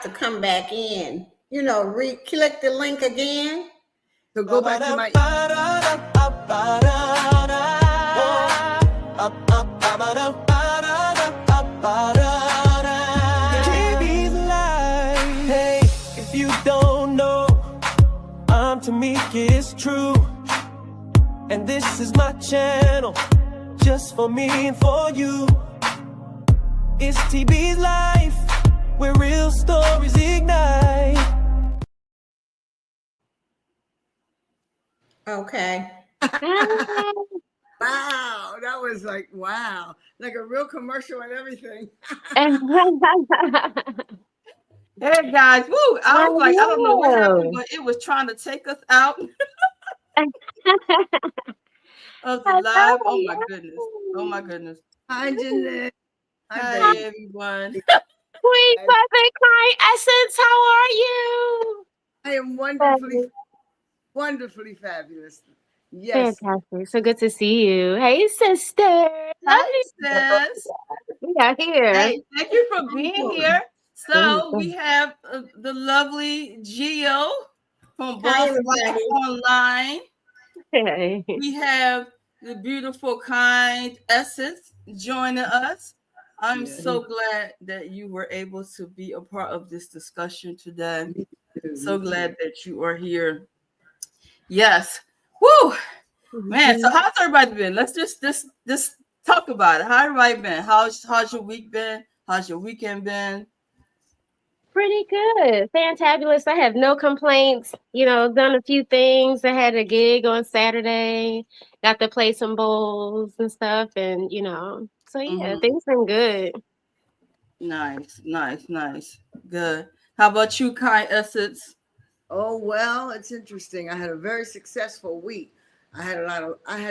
to come back in. Click the link again. So go back to my. TV's live. Hey, if you don't know, I'm Tamika, it's true. And this is my channel, just for me and for you. It's TB's life, where real stories ignite. Okay. Wow, that was like, wow, like a real commercial and everything. Hey guys, woo! I was like, I don't know what happened, but it was trying to take us out of the live. Oh my goodness! Oh my goodness! Hi, Jeanette. Hi everyone. Sweet Mother Kind Essence, how are you? I am wonderfully fabulous. Yes. Fantastic. So good to see you. Hey, sister. Hi, sis. We are here. Hey, thank you for being here. So we have the lovely Gio from Boss Life Online. Hey. We have the beautiful Kind Essence joining us. I'm so glad that you were able to be a part of this discussion today. So glad that you are here. Yes. Woo! Man, so how's everybody been? Let's just talk about it. How everybody been? How's your week been? How's your weekend been? Pretty good. Fantabulous. I have no complaints. Done a few things. I had a gig on Saturday. Got to play some bowls and stuff. And, so yeah, things been good. Nice. Good. How about you, Kind Essence? Oh, well, it's interesting. I had a very successful week. I had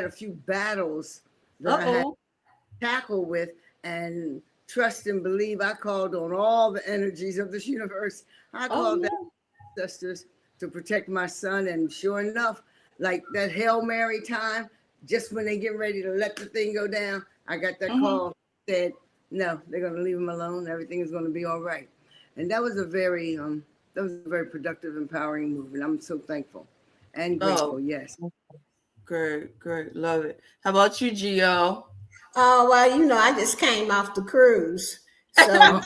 a few battles that I had to tackle with, and trust and believe I called on all the energies of this universe. I called down ancestors to protect my son, and sure enough, like that Hail Mary time, just when they get ready to let the thing go down, I got that call, said, no, they're going to leave him alone. Everything is going to be all right. And that was a very productive, empowering move, and I'm so thankful and grateful. Yes. Great. Love it. How about you, Gio? Oh, well, I just came off the cruise. So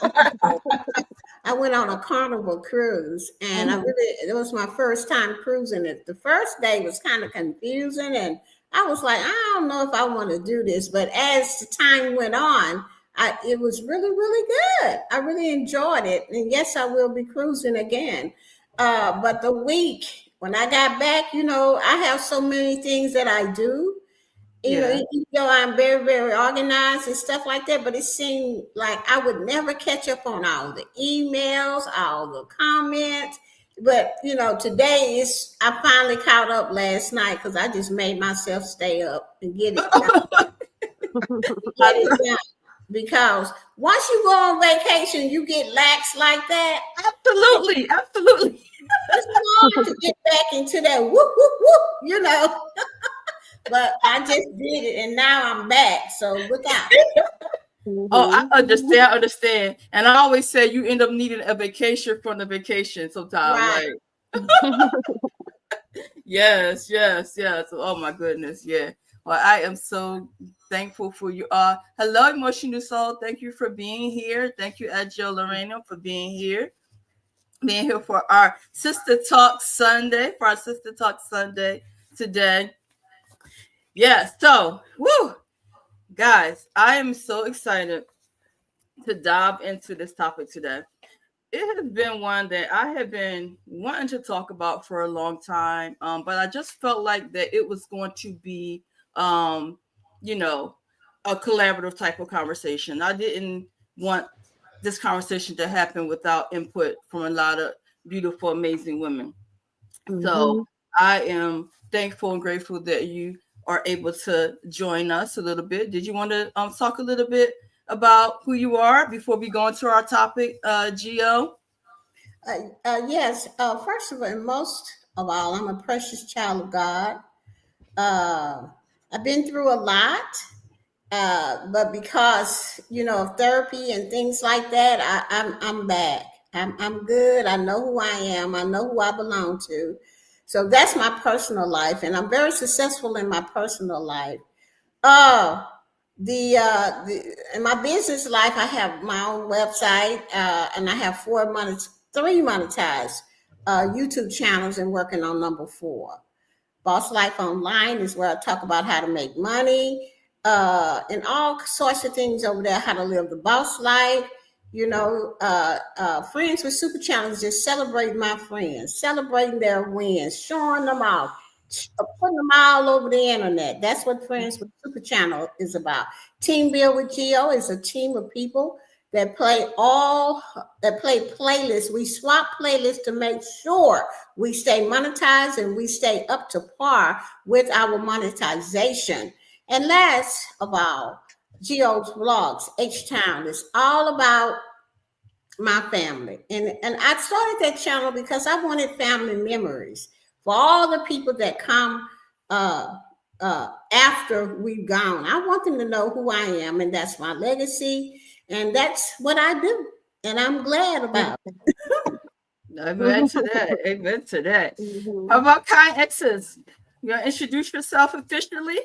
I went on a Carnival cruise, and it was my first time cruising it. The first day was kind of confusing, and I was like, I don't know if I want to do this. But as the time went on, it was really, really good. I really enjoyed it. And yes, I will be cruising again. But the week when I got back, I have so many things that I do. I'm very, very organized and stuff like that, but it seemed like I would never catch up on all the emails, all the comments. But, today I finally caught up last night because I just made myself stay up and get it done. Because once you go on vacation, you get lax like that. Absolutely. It's hard to get back into that whoop, whoop, whoop, But I just did it, and now I'm back. So look out. Oh, I understand. And I always say you end up needing a vacation from the vacation sometimes. Right. Yes. Oh my goodness. Yeah. Well, I am so thankful for you. Hello, Emotional Soul. Thank you for being here. Thank you, Adjo Lorena, for being here. Being here for our Sista Talk Sunday, today. Yeah, so, guys, I am so excited to dive into this topic today. It has been one that I have been wanting to talk about for a long time, but I just felt like that it was going to be, a collaborative type of conversation. I didn't want this conversation to happen without input from a lot of beautiful, amazing women. So I am thankful and grateful that you are able to join us a little bit. Did you want to talk a little bit about who you are before we go into our topic, Gio? Yes. First of all, and most of all, I'm a precious child of God. I've been through a lot, but because of therapy and things like that, I'm back. I'm good. I know who I am. I know who I belong to. So that's my personal life, and I'm very successful in my personal life. Uh, the in my business life, I have my own website, and I have three monetized YouTube channels, and working on number 4. Boss Life Online is where I talk about how to make money, and all sorts of things over there, how to live the boss life. Friends with Super Challenge, just celebrating my friends, celebrating their wins, showing them off, putting them all over the internet. That's what Friends with Super Channel is about. Team Build with Geo is a team of people that play playlists. We swap playlists to make sure we stay monetized and we stay up to par with our monetization. And last of all, Geo's vlogs, H-Town, is all about my family. And I started that channel because I wanted family memories for all the people that come after we've gone. I want them to know who I am, and that's my legacy. And that's what I do. And I'm glad about it. Amen to that. Amen to that. Mhm. How about Kind Essence? You want to introduce yourself officially?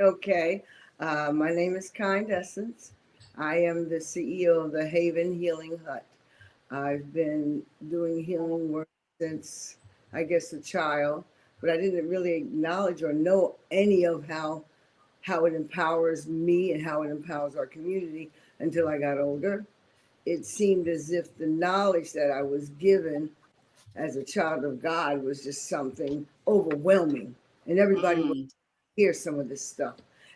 Okay. My name is Kind Essence. I am the CEO of the Haven Healing Hut. I've been doing healing work since, I guess, a child, but I didn't really acknowledge or know any of how it empowers me and how it empowers our community until I got older. It seemed as if the knowledge that I was given as a child of God was just something overwhelming, and everybody would hear some of this stuff.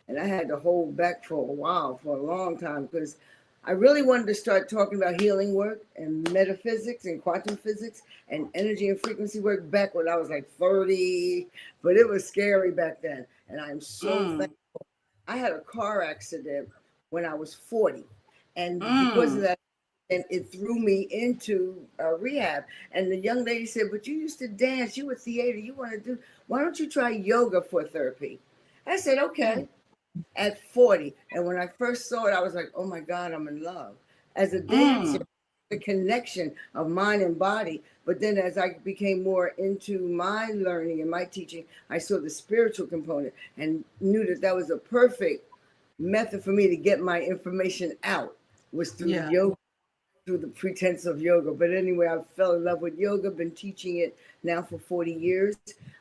And I had to hold back for a while, for a long time, because I really wanted to start talking about healing work and metaphysics and quantum physics and energy and frequency work back when I was like 30, but it was scary back then. And I'm so thankful. I had a car accident when I was 40. And because of that, and it threw me into rehab. And the young lady said, but you used to dance, you were theater, why don't you try yoga for therapy? I said, okay, at 40. And when I first saw it, I was like, oh my God, I'm in love. As a dancer, the connection of mind and body. But then as I became more into my learning and my teaching, I saw the spiritual component and knew that was a perfect method for me to get my information out, was through yoga, through the pretense of yoga. But anyway, I fell in love with yoga, been teaching it now for 40 years.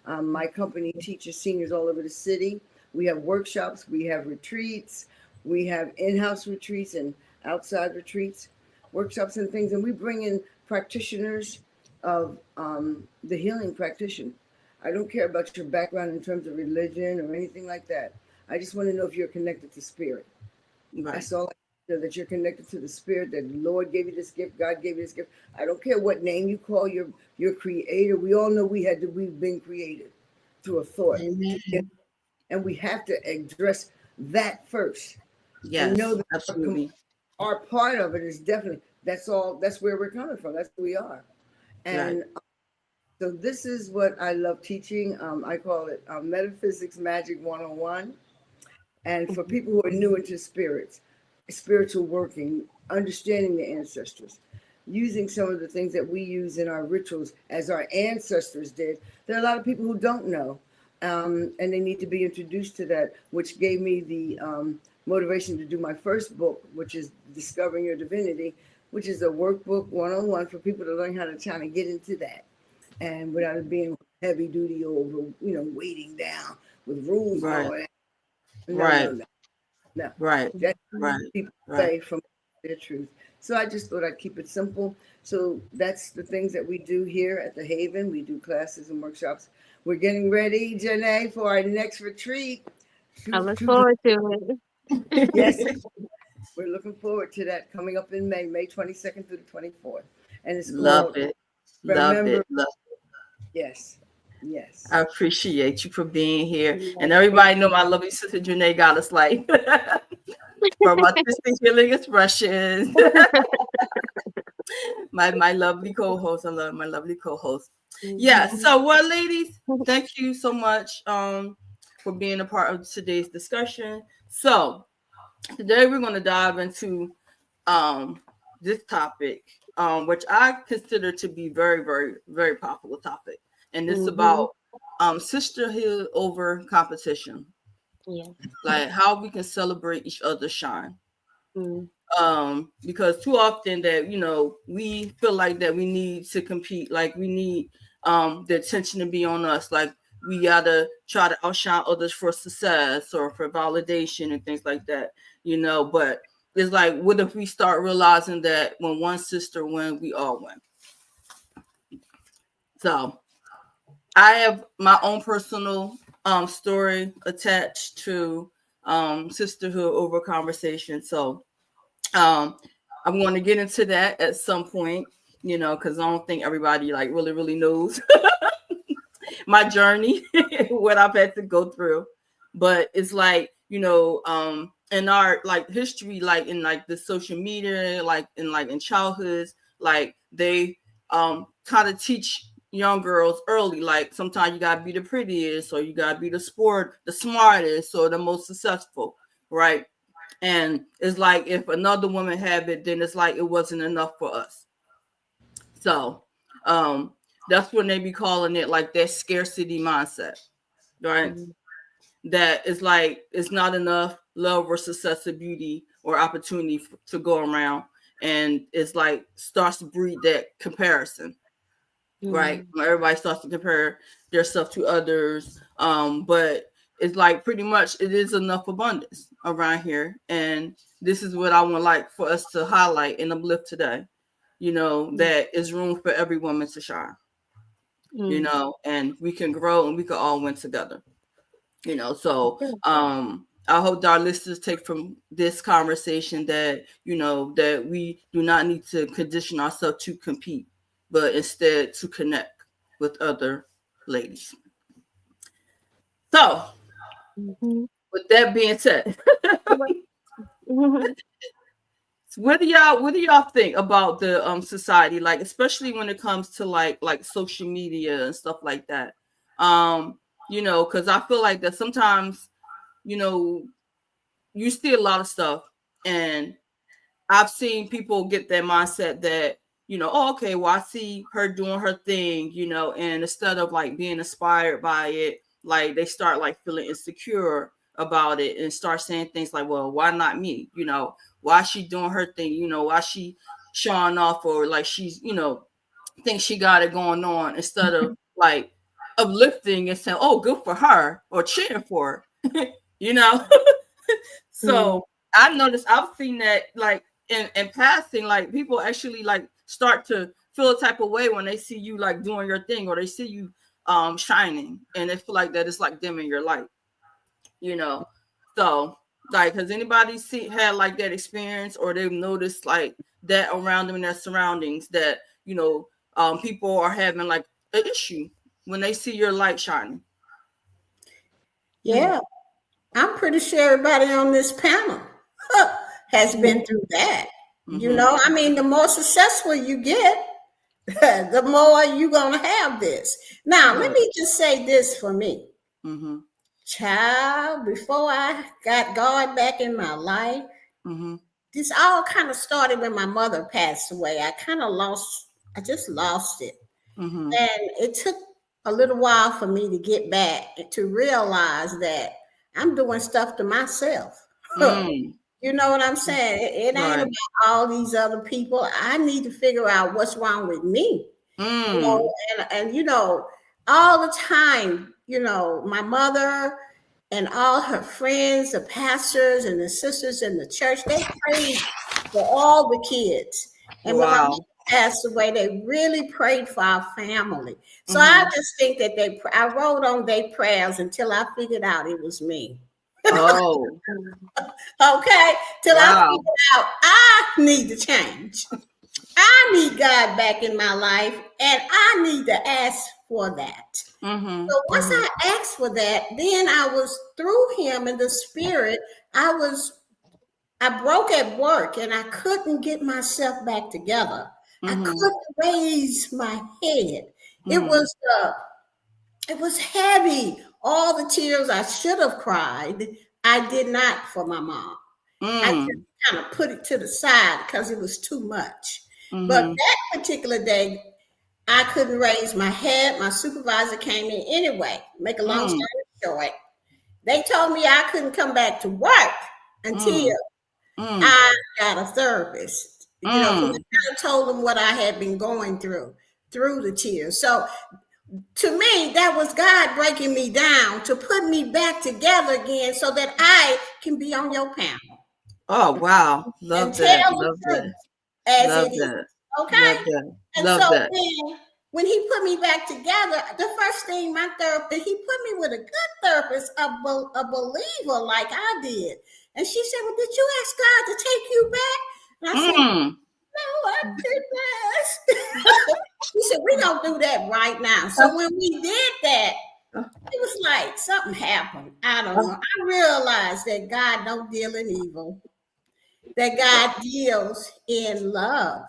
My company teaches seniors all over the city. We have workshops, we have retreats, we have in-house retreats and outside retreats, workshops and things. And we bring in practitioners of the healing practitioner. I don't care about your background in terms of religion or anything like that. I just want to know if you're connected to spirit. Right. That's all. That you're connected to the spirit, that the Lord gave you this gift, God gave you this gift. I don't care what name you call your creator. We all know we've been created through a thought. Amen. And we have to address that first. Yes, and know that absolutely. Our part of it is definitely, that's where we're coming from. That's who we are. And so this is what I love teaching. I call it Metaphysics Magic 101. And for people who are new into spirits, spiritual working, understanding the ancestors, using some of the things that we use in our rituals as our ancestors did. There are a lot of people who don't know, and they need to be introduced to that, which gave me the motivation to do my first book, which is Discovering Your Divinity, which is a workbook 101 for people to learn how to try to get into that, and without it being heavy duty over, weighting down with rules and all that. No. Right. That's people say from their truth. So I just thought I'd keep it simple. So that's the things that we do here at the Haven. We do classes and workshops. We're getting ready, Janae, for our next retreat. I look forward to it. Yes, we're looking forward to that coming up in May 22nd through the 24th. And it's love it. Love it. Yes. Yes. I appreciate you for being here. And everybody know my lovely sister Janae got us like from Artistic Healing Expressions. my lovely co-host. I love my lovely co-host. Yeah. So well, ladies, thank you so much for being a part of today's discussion. So today we're going to dive into this topic which I consider to be very, very, very popular topic, and it's Mhm. about sisterhood over competition. Yeah. Like how we can celebrate each other's shine. Mm. Because too often that we feel like that we need to compete, like we need the attention to be on us, like we gotta try to outshine others for success or for validation and things like that, but it's like, what if we start realizing that when one sister wins, we all win? So I have my own personal story attached to sisterhood over conversation. So I'm going to get into that at some point, because I don't think everybody like really knows my journey, what I've had to go through. But it's like, in our like history, like in like the social media, like in childhoods, like they kind of teach young girls early, like sometimes you gotta be the prettiest, or you gotta be the smartest, or the most successful, right? And it's like if another woman have it, then it's like it wasn't enough for us. So that's when they be calling it like that scarcity mindset, right? Mm. That is like it's not enough love or success or beauty or opportunity to go around, and it's like starts to breed that comparison, right? Mm. Everybody starts to compare their stuff to others, but it's like pretty much it is enough abundance around here, and this is what I would like for us to highlight and uplift today. That is room for every woman to shine. Mm. And we can grow and we can all win together. So Sure. I hope our listeners take from this conversation that that we do not need to condition ourselves to compete, but instead to connect with other ladies. So Mhm. with that being said, Mhm. what do y'all think about the society, like especially when it comes to like social media and stuff like that? Because I feel like that sometimes you know you see a lot of stuff, and I've seen people get that mindset that, oh, okay, well, I see her doing her thing, and instead of like being inspired by it, like they start like feeling insecure about it and start saying things like, well, why not me? Why she doing her thing? Why she showing off, or like she's, thinks she got it going on, instead of like uplifting and saying, oh, good for her, or cheering for her, you know? Mm. So I noticed, I've seen that like in passing, like people actually like start to feel a type of way when they see you like doing your thing, or they see you shining, and they feel like that it's like them in your light, you know. So like, has anybody had like that experience, or they've noticed like that around them in their surroundings, that people are having like an issue when they see your light shining? Yeah, I'm pretty sure everybody on this panel has been through that. Mm-hmm. I mean, the more successful you get, the more you're going to have this. Now, let me just say this for me. Mm-hmm. Child, before I got God back in my life, Mm-hmm. this all kind of started when my mother passed away. I just lost it. Mm-hmm. And it took a little while for me to get back and to realize that I'm doing stuff to myself. Mm. You know what I'm saying? It ain't Right. about all these other people. I need to figure out what's wrong with me. Mm. And all the time, my mother and all her friends, the pastors and the sisters in the church, they prayed for all the kids. And when my mother Wow. passed away, they really prayed for our family. So I Mm-hmm. just think that I wrote on their prayers until I figured out it was me. Oh, Okay? Till I wow. figured out I need to change. I need God back in my life, and I need to ask for that. Mm-hmm. So once Mm-hmm. I asked for that, then I was through him in the spirit. I broke at work and I couldn't get myself back together. I Mm-hmm. couldn't raise my head. It Mm-hmm. was it was heavy. All the tears I should have cried, I did not for my mom. I just Mm. kind of put it to the side because it was too much. But Mm-hmm. that particular day, I couldn't raise my head. My supervisor came in anyway. Make a long story short, they told me I couldn't come back to work until I got a therapist. You know, because I told them what I had been going through the tears. So to me, that was God breaking me down to put me back together again so that I can be on your panel. Oh, wow. And Love tell that. the Love truth that. as Love it is. that. Okay? Love that. And Love so that. when he put me back together, the first thing my therapist, he put me with a good therapist, a believer like I did. And she said, well, did you ask God to take you back? And I said, no, I didn't ask. He said, we don't do that right now. So when we did that, it was like something happened. I don't know. I realized that God don't deal in evil, that God deals in love.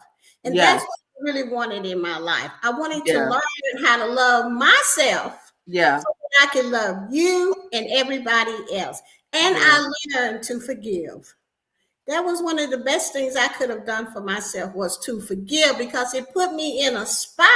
And that's what I really wanted in my life. I wanted to learn how to love myself so that I can love you and everybody else. And I learned to forgive. That was one of the best things I could have done for myself, was to forgive, because it put me in a spot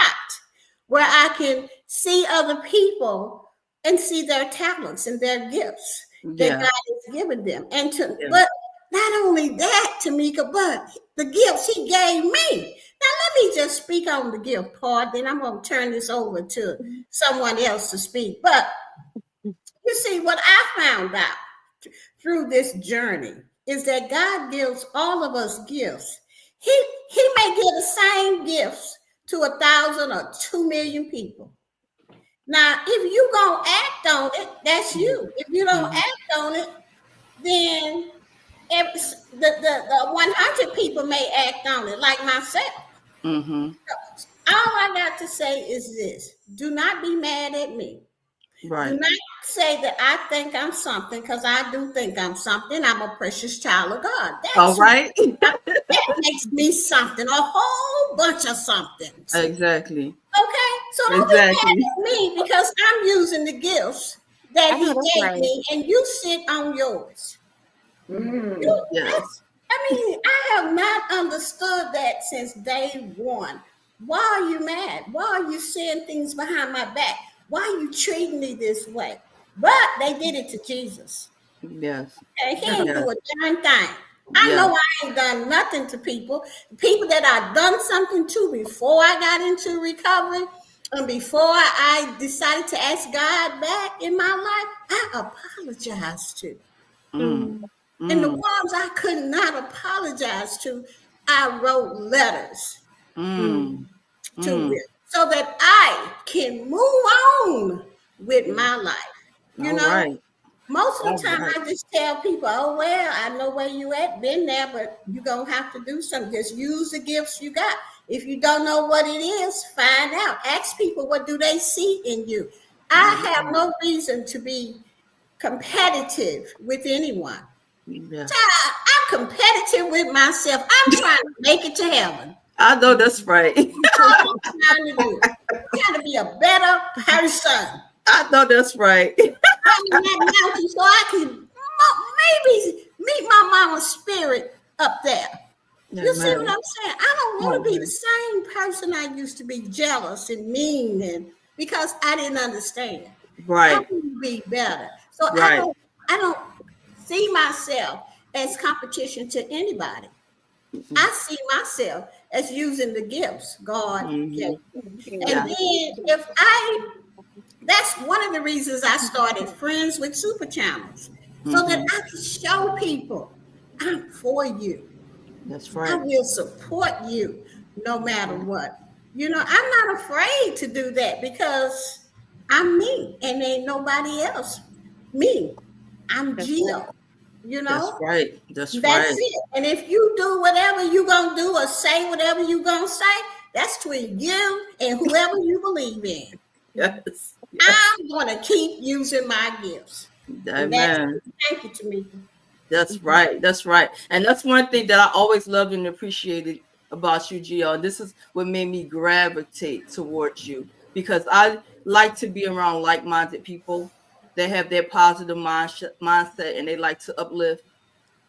where I can see other people and see their talents and their gifts that God has given them. And but not only that, Tamika, but the gifts he gave me. Now let me just speak on the gift part, then I'm going to turn this over to someone else to speak. But you see, what I found out through this journey is that God gives all of us gifts. He may give the same gifts to 1,000 or 2 million people. Now, if you gonna act on it, that's you. If you don't act on it, then the 100 people may act on it, like myself. All I got to say is this: do not be mad at me. Right. Do not say that I think I'm something, because I do think I'm something. I'm a precious child of God. That's all right. that makes me something, a whole bunch of somethings. Exactly. Okay? So don't be mad at me because I'm using the gifts that he gave me, and you sit on yours. Yes. I mean, I have not understood that since day one. Why are you mad? Why are you saying things behind my back? Why are you treating me this way? But they did it to Jesus. Yes. And he ain't do a darn thing. I know I ain't done nothing to people. People that I've done something to before I got into recovery and before I decided to ask God back in my life, I apologized to. And the ones I could not apologize to, I wrote letters to them so that I can move on with my life. You know, most of the time I just tell people, oh, well, I know where you at, been there, but you're going to have to do something. Just use the gifts you got. If you don't know what it is, find out. Ask people, what do they see in you? I have no reason to be competitive with anyone. I'm competitive with myself. I'm trying to make it to heaven. I know that's right. That's all I'm trying to do. I'm trying to be a better person. I know that's right. I'm in that mountain so I can maybe meet my mama's spirit up there. You see what I'm saying? I don't want to be the same person I used to be, jealous and mean, and because I didn't understand. I want to be better. So I don't see myself as competition to anybody. I see myself as using the gifts God gave. And then that's one of the reasons I started Friends with Super Channels, so that I can show people I'm for you. That's right. I will support you no matter what. You know, I'm not afraid to do that because I'm me and ain't nobody else me. I'm Jill. You know? That's right. That's it. And if you do whatever you gonna do or say whatever you gonna say, that's between you and whoever you believe in. Yes. I'm gonna keep using my gifts. Amen. Thank you, Tamika. That's right. That's right. And that's one thing that I always loved and appreciated about you, Gio. This is what made me gravitate towards you, because I like to be around like-minded people that have their positive mindset, and they like to uplift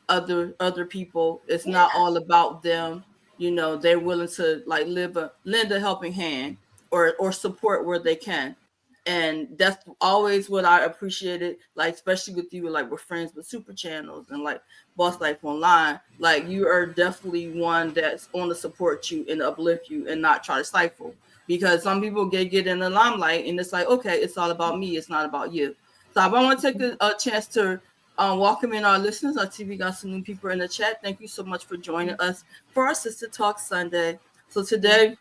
other people. It's not all about them. they're willing to like lend a helping hand or support where they can. And that's always what I appreciated, like especially with you, like we're friends with Super Channels and like Boss Life Online. Like you are definitely one that's on to support you and uplift you and not try to stifle. Because some people get in the limelight and it's like, okay, it's all about me, it's not about you. So I want to take a chance to welcome in our listeners. I see we got some new people in the chat. Thank you so much for joining us for our Sister Talk Sunday. So today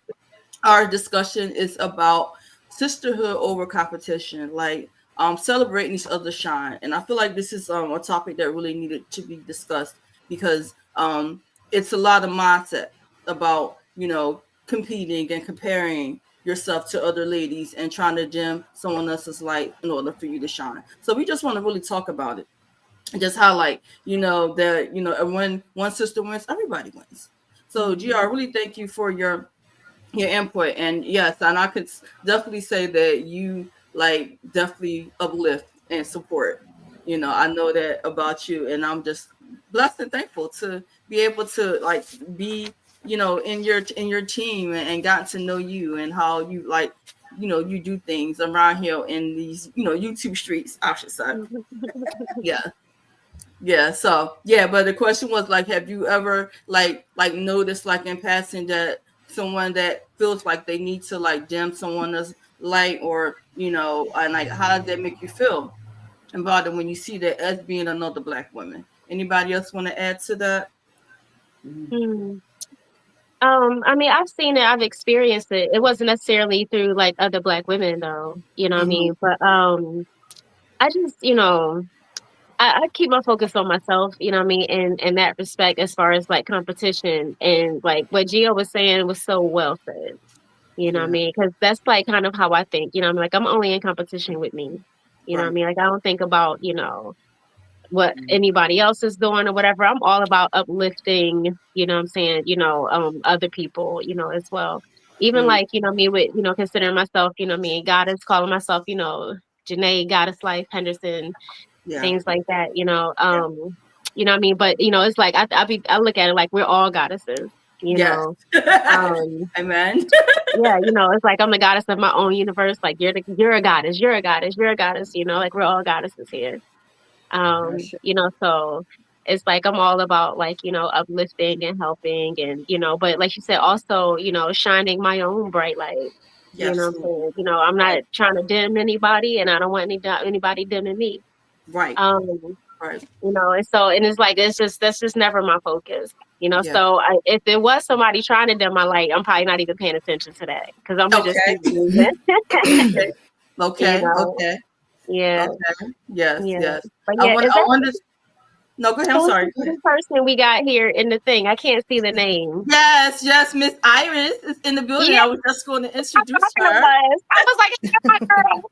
our discussion is about sisterhood over competition, like celebrating each other's shine. And I feel like this is a topic that really needed to be discussed because it's a lot of mindset about competing and comparing yourself to other ladies and trying to dim someone else's light in order for you to shine. So we just want to really talk about it and just highlight that when one sister wins, everybody wins. So GR, really thank you for your input. And yes, and I could definitely say that you like definitely uplift and support. I know that about you, and I'm just blessed and thankful to be able to like be in your team and gotten to know you and how you like you do things around here in these YouTube streets, I should say. Yeah. So yeah, but the question was like, have you ever like noticed like in passing that someone that feels like they need to like dim someone else's light, or and like how does that make you feel about it when you see that as being another Black woman? Anybody else want to add to that? Hmm. I mean, I've seen it, I've experienced it. It wasn't necessarily through like other Black women though, what I mean? But I just, I keep my focus on myself, what I mean, in that respect, as far as like competition, and like what Gio was saying was so well said, what I mean? Because that's like kind of how I think, I mean, like I'm only in competition with me, what I mean? Like I don't think about, what anybody else is doing or whatever. I'm all about uplifting, what I'm saying, other people, as well. Even like, me with, considering myself, what I mean, goddess, calling myself, Janae, Goddess Life, Henderson, things like that, what I mean? But, it's like, I look at it like we're all goddesses, Yes. Amen. Yeah, it's like I'm the goddess of my own universe. Like you're a goddess, you're a goddess, you're a goddess, like we're all goddesses here. So it's like I'm all about like, uplifting and helping and, but like you said, also, shining my own bright light. Yes. What I'm saying? I'm not trying to dim anybody, and I don't want anybody dimming me. Right. Right. And it's like that's just never my focus. So if there was somebody trying to dim my light, I'm probably not even paying attention to that because I'm gonna just keep moving. Okay. Yeah. Okay. Yes. But yeah, I wonder. No, go ahead. I'm sorry. The person we got here in the thing, I can't see the name. Yes. Miss Iris is in the building. Yeah. I was just going to introduce her. I was like, my girl.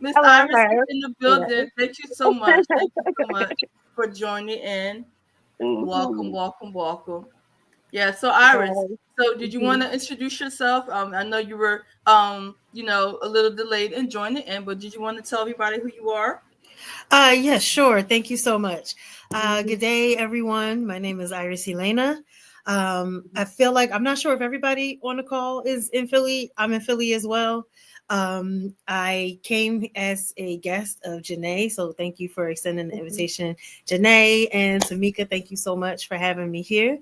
Miss Iris is in the building. Yeah. Thank you so much. Thank you so much for joining in. Welcome. Yeah. So Iris, so did you want to introduce yourself? I know you were, a little delayed in joining in, but did you want to tell everybody who you are? Yes, sure. Thank you so much. Good day, everyone. My name is Iris Elena. I feel like I'm not sure if everybody on the call is in Philly. I'm in Philly as well. I came as a guest of Janae, so thank you for extending the invitation. Janae and Tamika, thank you so much for having me here.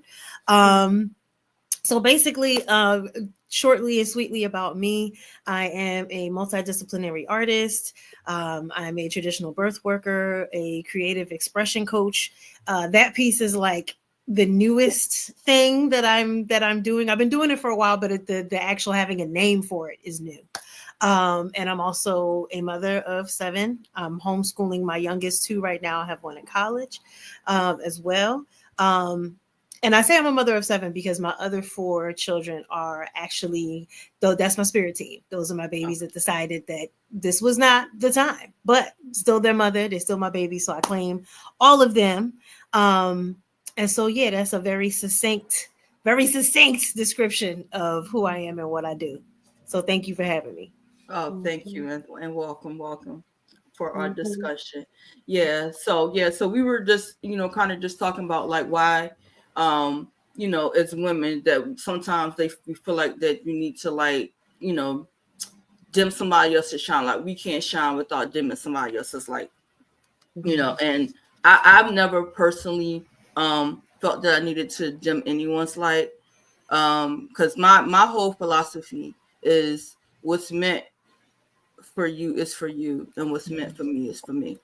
So basically, shortly and sweetly about me, I am a multidisciplinary artist. I'm a traditional birth worker, a creative expression coach. That piece is like the newest thing that I'm doing. I've been doing it for a while, but the actual having a name for it is new. And I'm also a mother of 7. I'm homeschooling my youngest 2 right now. I have one in college as well. And I say I'm a mother of 7 because my other 4 children are actually, though that's my spirit team. Those are my babies that decided that this was not the time, but still their mother. They're still my babies. So I claim all of them. And so, yeah, that's a very succinct description of who I am and what I do. So thank you for having me. Oh, thank you. And welcome for our discussion. Yeah. So we were just, kind of just talking about like why, you know, as women, that sometimes we feel like that you need to, like, you know, dim somebody else's shine. Like, we can't shine without dimming somebody else's light, you know. And I've never personally felt that I needed to dim anyone's light, because my whole philosophy is what's meant for you is for you, and what's meant for me is for me.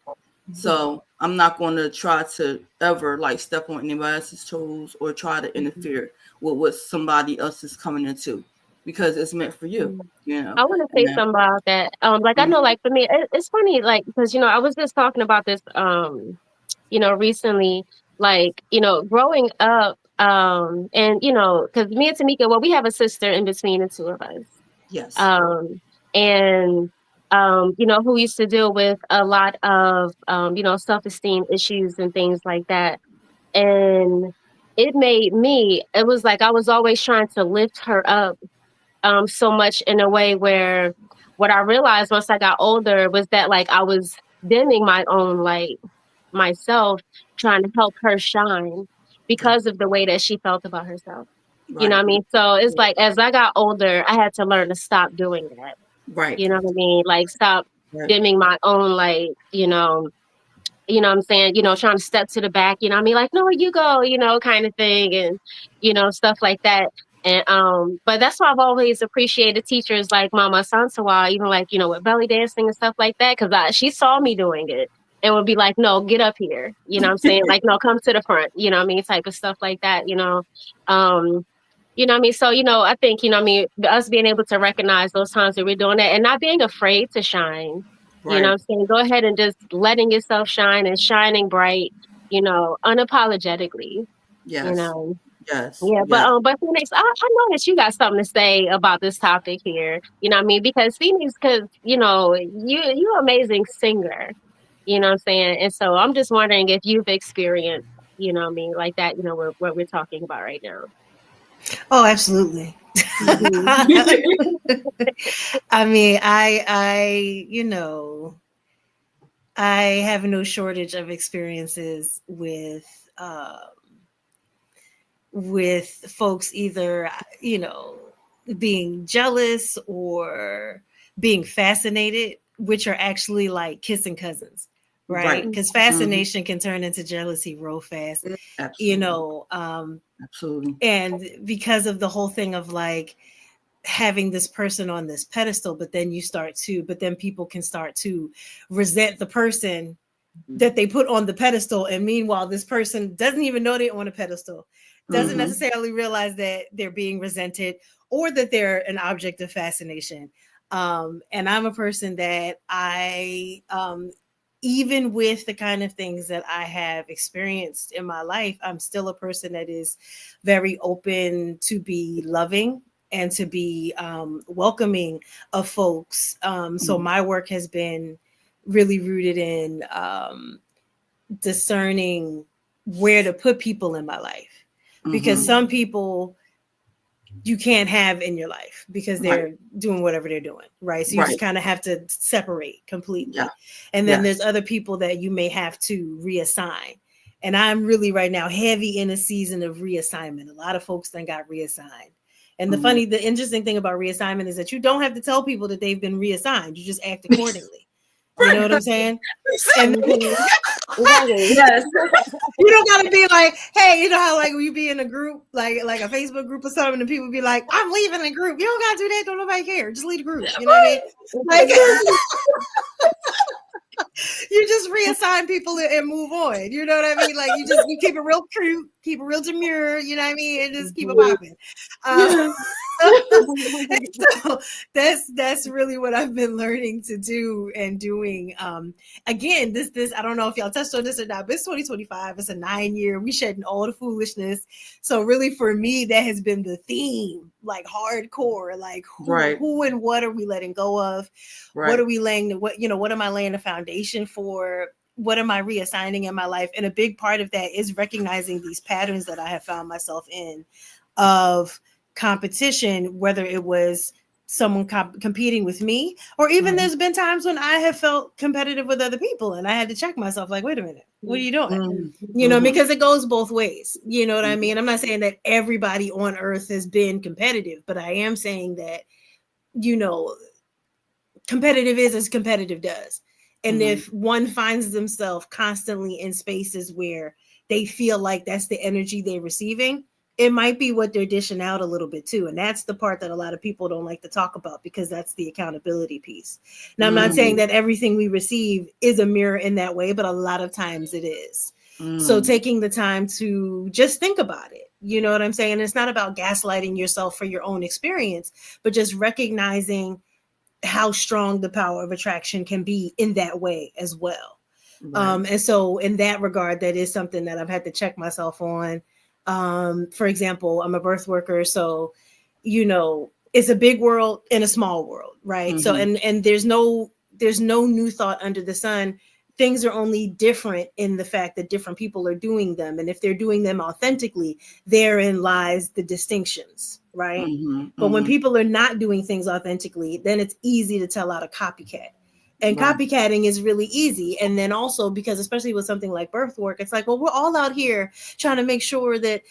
So I'm not going to try to ever like step on anybody else's toes or try to interfere with what somebody else is coming into, because it's meant for you, you know. I want to say something about that. Like, I know, like, for me, it's funny, like, because, you know, I was just talking about this, you know, recently, like, you know, growing up, and, you know, because me and Tamika, well, we have a sister in between the two of us. Yes. And, you know, who used to deal with a lot of, you know, self-esteem issues and things like that. And it made me, it was like I was always trying to lift her up, so much in a way where what I realized once I got older was that, like, I was dimming my own light myself, trying to help her shine because of the way that she felt about herself. You know what I mean? So it's like, as I got older, I had to learn to stop doing that. Right. You know what I mean? Like, stop dimming my own light, you know what I'm saying? You know, trying to step to the back, you know what I mean? Like, no, you go, you know, kind of thing. And, you know, stuff like that. And, but that's why I've always appreciated teachers like Mama Sansawa, even like, you know, with belly dancing and stuff like that. Cause she saw me doing it and would be like, no, get up here. You know what I'm saying? Like, no, come to the front, you know what I mean? Type of stuff like that, you know? You know what I mean? So, you know, I think, you know what I mean, us being able to recognize those times that we're doing that and not being afraid to shine. You know what I'm saying? Go ahead and just letting yourself shine and shining bright, you know, unapologetically. Yes. You know. Yes. Yeah, but Phoenix, I know that you got something to say about this topic here. You know what I mean? Because Phoenix, because, you know, you're an amazing singer. You know what I'm saying? And so I'm just wondering if you've experienced, you know what I mean, like that, you know, what we're talking about right now. Oh, absolutely. I mean, I, you know, I have no shortage of experiences with folks either, you know, being jealous or being fascinated, which are actually like kissing cousins, right? Because fascination can turn into jealousy real fast. Absolutely. You know, absolutely. And because of the whole thing of like having this person on this pedestal, but then people can start to resent the person that they put on the pedestal. And meanwhile, this person doesn't even know they're on a pedestal, doesn't necessarily realize that they're being resented or that they're an object of fascination. And I'm a person that even with the kind of things that I have experienced in my life, I'm still a person that is very open to be loving and to be welcoming of folks. So my work has been really rooted in discerning where to put people in my life, because some people you can't have in your life because they're doing whatever they're doing, right? So you just kind of have to separate completely. And then there's other people that you may have to reassign. And I'm really right now heavy in a season of reassignment. A lot of folks then got reassigned. And the interesting thing about reassignment is that you don't have to tell people that they've been reassigned. You just act accordingly. You know what I'm saying? And yes. You don't gotta be like, hey, you know how like when you be in a group, like a Facebook group or something, and people be like, I'm leaving the group. You don't gotta do that. Don't nobody care. Just leave the group. You know what I mean? Like you just reassign people and move on. You know what I mean? Like you keep it real cute, keep it real demure, you know what I mean? And just keep it popping. So that's really what I've been learning to do and doing. Again, this I don't know if y'all touched on this or not, but it's 2025. It's a 9-year. We shedding all the foolishness. So really, for me, that has been the theme, like hardcore. Like who and what are we letting go of? What are we laying? What am I laying the foundation for? What am I reassigning in my life? And a big part of that is recognizing these patterns that I have found myself in of competition, whether it was someone competing with me, or even there's been times when I have felt competitive with other people and I had to check myself, like, wait a minute, what are you doing? You know, because it goes both ways. You know what I mean? I'm not saying that everybody on earth has been competitive, but I am saying that, you know, competitive is as competitive does. And if one finds themselves constantly in spaces where they feel like that's the energy they're receiving, it might be what they're dishing out a little bit too. And that's the part that a lot of people don't like to talk about, because that's the accountability piece. Now, I'm not saying that everything we receive is a mirror in that way, but a lot of times it is. So taking the time to just think about it, you know what I'm saying? And it's not about gaslighting yourself for your own experience, but just recognizing how strong the power of attraction can be in that way as well. Right. And so in that regard, that is something that I've had to check myself on. For example, I'm a birth worker, so, you know, it's a big world and a small world, right? So, and there's no new thought under the sun. Things are only different in the fact that different people are doing them. And if they're doing them authentically, therein lies the distinctions, right? But when people are not doing things authentically, then it's easy to tell out a copycat. And copycatting is really easy. And then also, because especially with something like birth work, it's like, well, we're all out here trying to make sure that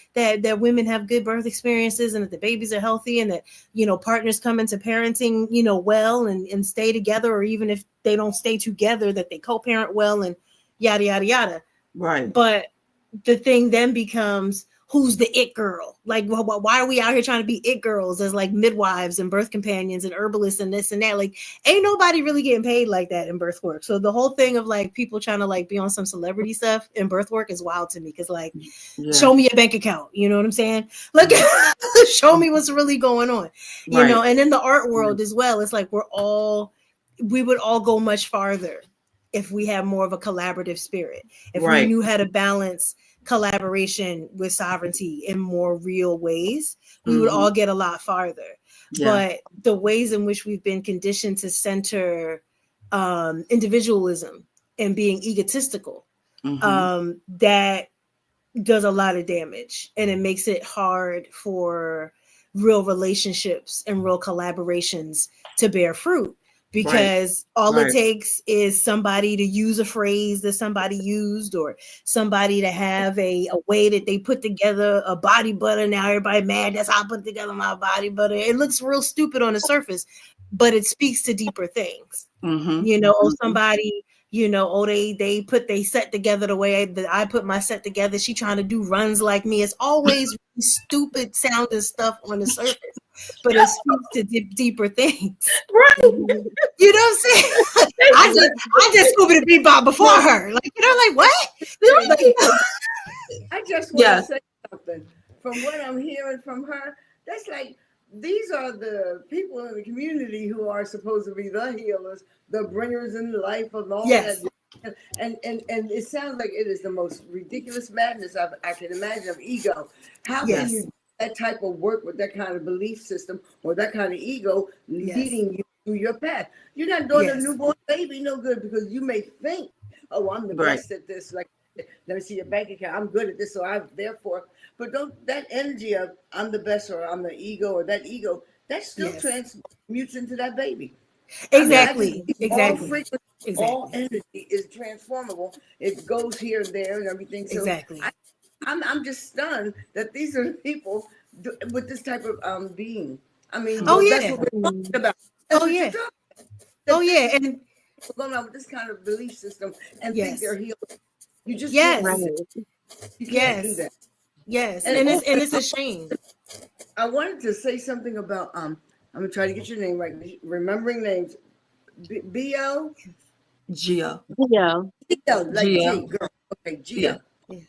women have good birth experiences and that the babies are healthy and that, you know, partners come into parenting, you know, well and stay together, or even if they don't stay together, that they co-parent well and yada, yada, yada. Right. But the thing then becomes, who's the it girl? Like, why are we out here trying to be it girls as like midwives and birth companions and herbalists and this and that? Like, ain't nobody really getting paid like that in birth work. So the whole thing of like people trying to like be on some celebrity stuff in birth work is wild to me. Cause like, show me your bank account. You know what I'm saying? Like, show me what's really going on, you know? And in the art world as well, it's like, we would all go much farther if we had more of a collaborative spirit. If we knew how to balance collaboration with sovereignty in more real ways, we would all get a lot farther. But the ways in which we've been conditioned to center individualism and being egotistical, that does a lot of damage, and it makes it hard for real relationships and real collaborations to bear fruit. Because all it takes is somebody to use a phrase that somebody used, or somebody to have a way that they put together a body butter. Now everybody mad, that's how I put together my body butter. It looks real stupid on the surface, but it speaks to deeper things. You know, somebody, you know, they put they set together the way that I put my set together. She trying to do runs like me. It's always really stupid sounding stuff on the surface, but it speaks to deeper things. Right. You know what I'm saying? I just Scooby the Bebop before her. Like, you know, like what? I just want to say something. From what I'm hearing from her, that's like, these are the people in the community who are supposed to be the healers, the bringers in life of all that. And it sounds like it is the most ridiculous madness I can imagine of ego. How can you do that type of work with that kind of belief system or that kind of ego leading you through your path? You're not doing a newborn baby no good, because you may think, oh, I'm the best at this. Like, let me see your bank account. I'm good at this, so I'm therefore. But don't, that energy of I'm the best, or I'm the ego, or that ego, that still transmutes into that baby. Exactly. I mean, all frequency, all energy is transformable. It goes here and there and everything. So I'm just stunned that these are the people with this type of being. I mean, that's what we're talking about. And going on with this kind of belief system and think they're healed. You just you can't do that. And it's a shame. I wanted to say something about I'm gonna try to get your name right. Remembering names. B-O? Gio. Gio. Like G, girl. Okay, Gio.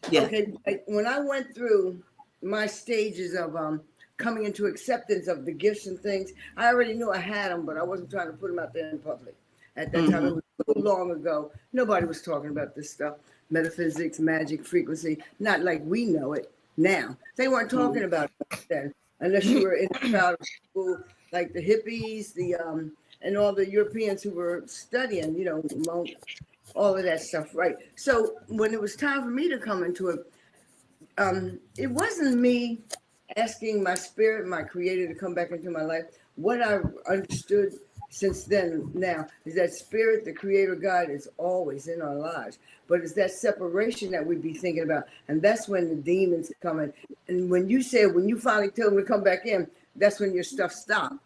Okay, when I went through my stages of coming into acceptance of the gifts and things, I already knew I had them, but I wasn't trying to put them out there in public. At that time, it was so long ago. Nobody was talking about this stuff. Metaphysics, magic, frequency, not like we know it now. They weren't talking about it then, unless you were in the crowd of people like the hippies, and all the Europeans who were studying, you know, monks, all of that stuff, right? So when it was time for me to come into it, it wasn't me asking my spirit, my creator, to come back into my life. what I've understood since then now is that spirit, the creator God, is always in our lives. But it's that separation that we'd be thinking about. And that's when the demons come in. And when you finally tell them to come back in, that's when your stuff stopped.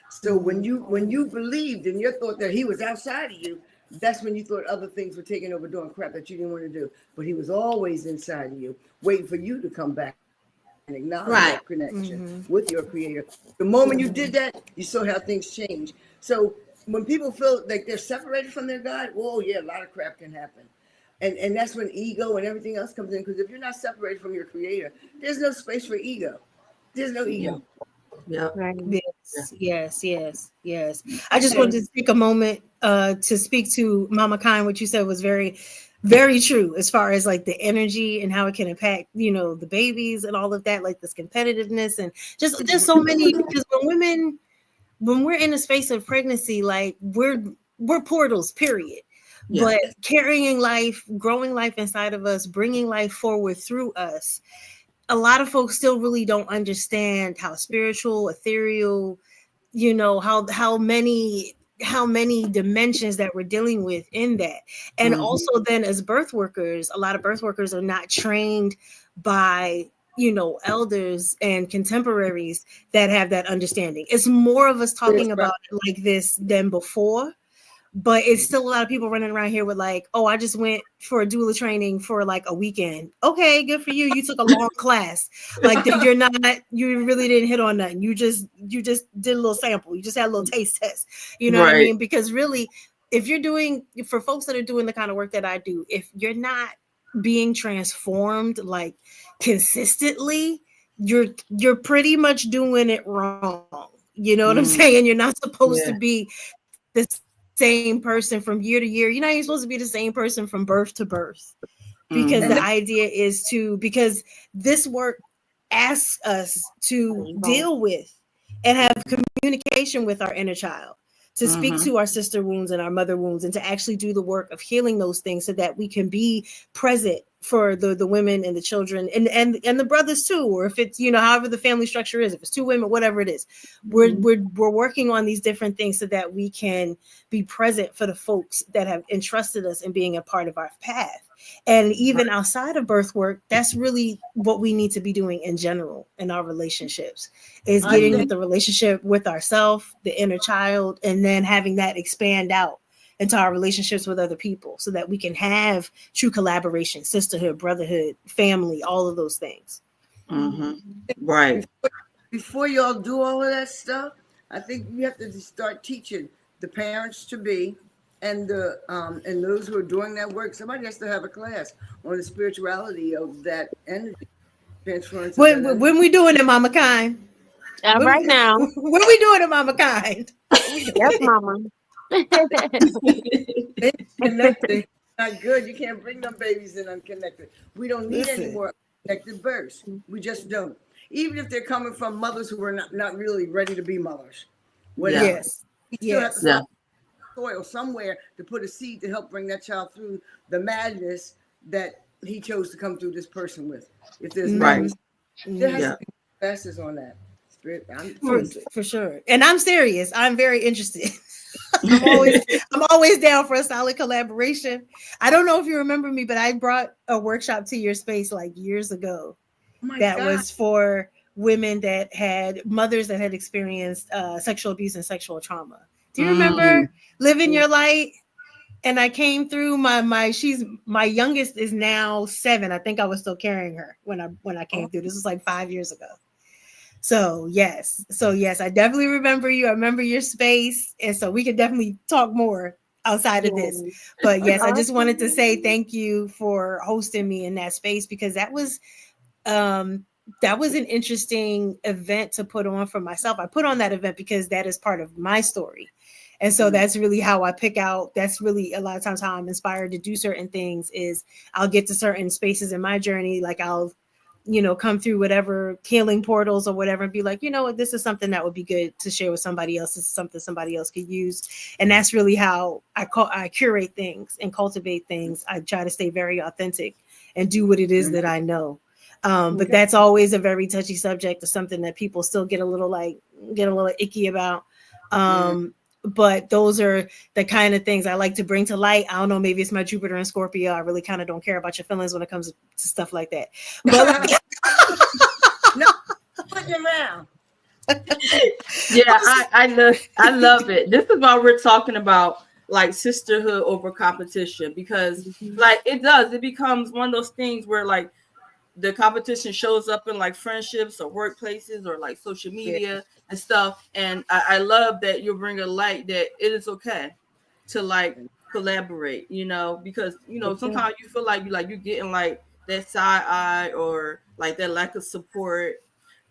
So when you believed in your thought that he was outside of you, that's when you thought other things were taking over, doing crap that you didn't want to do. But he was always inside of you, waiting for you to come back and acknowledge that connection with your creator. The moment you did that, you saw how things change. So when people feel like they're separated from their God, oh yeah, a lot of crap can happen. And that's when ego and everything else comes in. Because if you're not separated from your creator, there's no space for ego. There's no ego. Yeah. Right. Yes. I just wanted to take a moment to speak to Mama Kind. What you said was very, very true as far as like the energy and how it can impact, the babies and all of that, like this competitiveness and just there's so many, because when we're in a space of pregnancy, like we're portals, period. Yeah. But carrying life, growing life inside of us, bringing life forward through us, a lot of folks still really don't understand how spiritual, ethereal, how many dimensions that we're dealing with in that. And also then as birth workers, a lot of birth workers are not trained by, elders and contemporaries that have that understanding. It's more of us talking about it like this than before. But it's still a lot of people running around here with like, oh, I just went for a doula training for like a weekend. Okay, good for you. You took a long class. Like you really didn't hit on nothing. You just did a little sample. You just had a little taste test. You know what I mean? Because really, if you're doing, for folks that are doing the kind of work that I do, if you're not being transformed like consistently, you're pretty much doing it wrong. You know what I'm saying? You're not supposed to be the same person from year to year. You're not even supposed to be the same person from birth to birth, because the idea is because this work asks us to deal with and have communication with our inner child, to speak to our sister wounds and our mother wounds, and to actually do the work of healing those things so that we can be present for the women and the children and the brothers too, or if it's, however the family structure is, if it's two women, whatever it is, we're working on these different things so that we can be present for the folks that have entrusted us in being a part of our path. And even outside of birth work, that's really what we need to be doing in general in our relationships, is getting with the relationship with ourselves, the inner child, and then having that expand out into our relationships with other people so that we can have true collaboration, sisterhood, brotherhood, family, all of those things. Right. Before y'all do all of that stuff, I think you have to start teaching the parents to be and the and those who are doing that work. Somebody has to have a class on the spirituality of that energy transference. When we doing it, Mama Kind? Right now. When we doing it, Mama Kind? Yes, Mama. Connected, not good. You can't bring them babies in unconnected. We don't need any more connected births. We just don't. Even if they're coming from mothers who are not really ready to be mothers. Whatever. Yes. We still have to find soil somewhere to put a seed to help bring that child through the madness that he chose to come through this person with. If there's madness, there has to be classes on that. For sure. And I'm serious. I'm very interested. I'm always down for a solid collaboration. I don't know if you remember me, but I brought a workshop to your space like years ago was for women that had mothers that had experienced sexual abuse and sexual trauma. Do you remember Living Your Light? And I came through my youngest is now 7. I think I was still carrying her when I came through. This was like 5 years ago. So yes, I definitely remember you. I remember your space. And so we could definitely talk more outside of this. But yes, I just wanted to say thank you for hosting me in that space, because that was an interesting event to put on for myself. I put on that event because that is part of my story. And so that's really how I pick out. That's really a lot of times how I'm inspired to do certain things, is I'll get to certain spaces in my journey. Like I'll, come through whatever healing portals or whatever and be like, this is something that would be good to share with somebody else. This is something somebody else could use. And that's really how I curate things and cultivate things. I try to stay very authentic and do what it is that I know. But that's always a very touchy subject, or something that people still get a little like, get a little icky about. But those are the kind of things I like to bring to light. I don't know, maybe it's my Jupiter and Scorpio. I really kind of don't care about your feelings when it comes to stuff like that. But no, put them around. Yeah, I love it. This is why we're talking about like sisterhood over competition, because like it becomes one of those things where like the competition shows up in like friendships or workplaces or like social media and stuff. And I love that you bring a light that it is okay to like collaborate, because sometimes you feel like you're getting like that side eye or like that lack of support.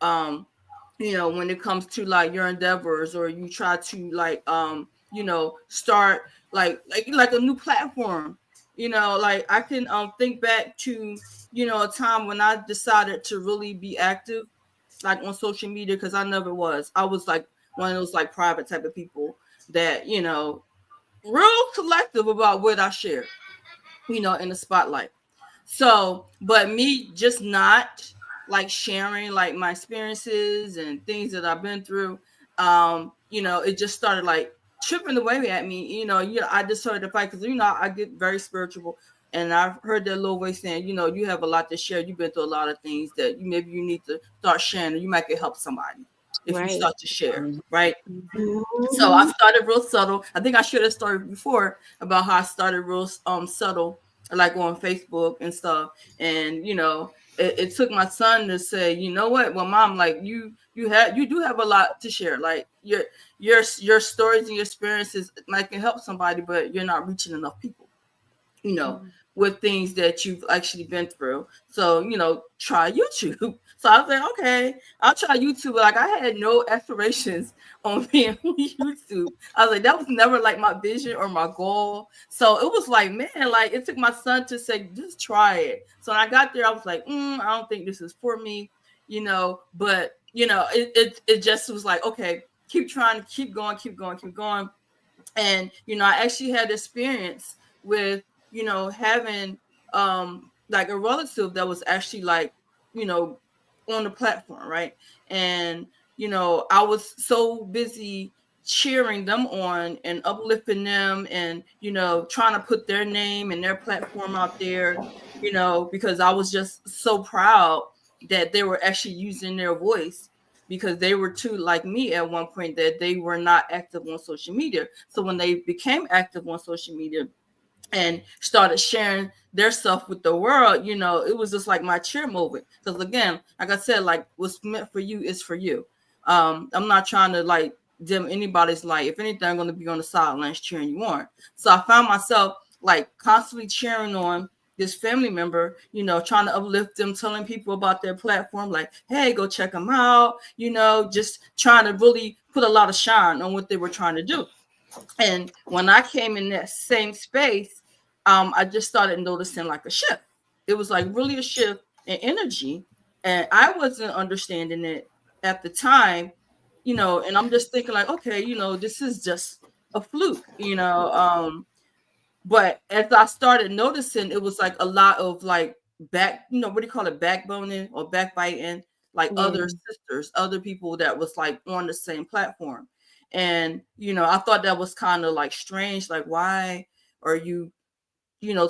When it comes to like your endeavors, or you try to like start like a new platform. Like I can think back to a time when I decided to really be active like on social media, because I never was. I was like one of those like private type of people that real selective about what I share in the spotlight. So but me just not like sharing like my experiences and things that I've been through, it just started like chipping away at me. I just started to fight because I get very spiritual, and I've heard that little voice saying, you have a lot to share. You've been through a lot of things that maybe you need to start sharing, and you might get help somebody if you start to share, right? So I started real subtle. I think I shared a story before about how I started real subtle, like on Facebook and stuff. And it took my son to say, you know what? Well, Mom, like you do have a lot to share. Like your stories and your experiences might can help somebody, but you're not reaching enough people. With things that you've actually been through. So, try YouTube. So I was like, okay, I'll try YouTube. Like I had no aspirations on being on YouTube. I was like, that was never like my vision or my goal. So it was like, man, like it took my son to say, just try it. So when I got there, I was like, I don't think this is for me, but it just was like, okay, keep trying, keep going. And, I actually had experience with, having like a relative that was actually like, on the platform, right? And, I was so busy cheering them on and uplifting them and, trying to put their name and their platform out there, because I was just so proud that they were actually using their voice, because they were too like me at one point that they were not active on social media. So when they became active on social media and started sharing their stuff with the world, it was just like my cheer moment. Because again, like I said, like what's meant for you is for you. I'm not trying to like dim anybody's light. If anything, I'm going to be on the sidelines cheering you on. So I found myself like constantly cheering on this family member, trying to uplift them, telling people about their platform, like, hey, go check them out, just trying to really put a lot of shine on what they were trying to do. And when I came in that same space, I just started noticing like a shift. It was like really a shift in energy. And I wasn't understanding it at the time, and I'm just thinking like, okay, this is just a fluke, but as I started noticing, it was like a lot of like what do you call it? Backboning or backbiting, like other sisters, other people that was like on the same platform. And, I thought that was kind of like strange. Like, why are you,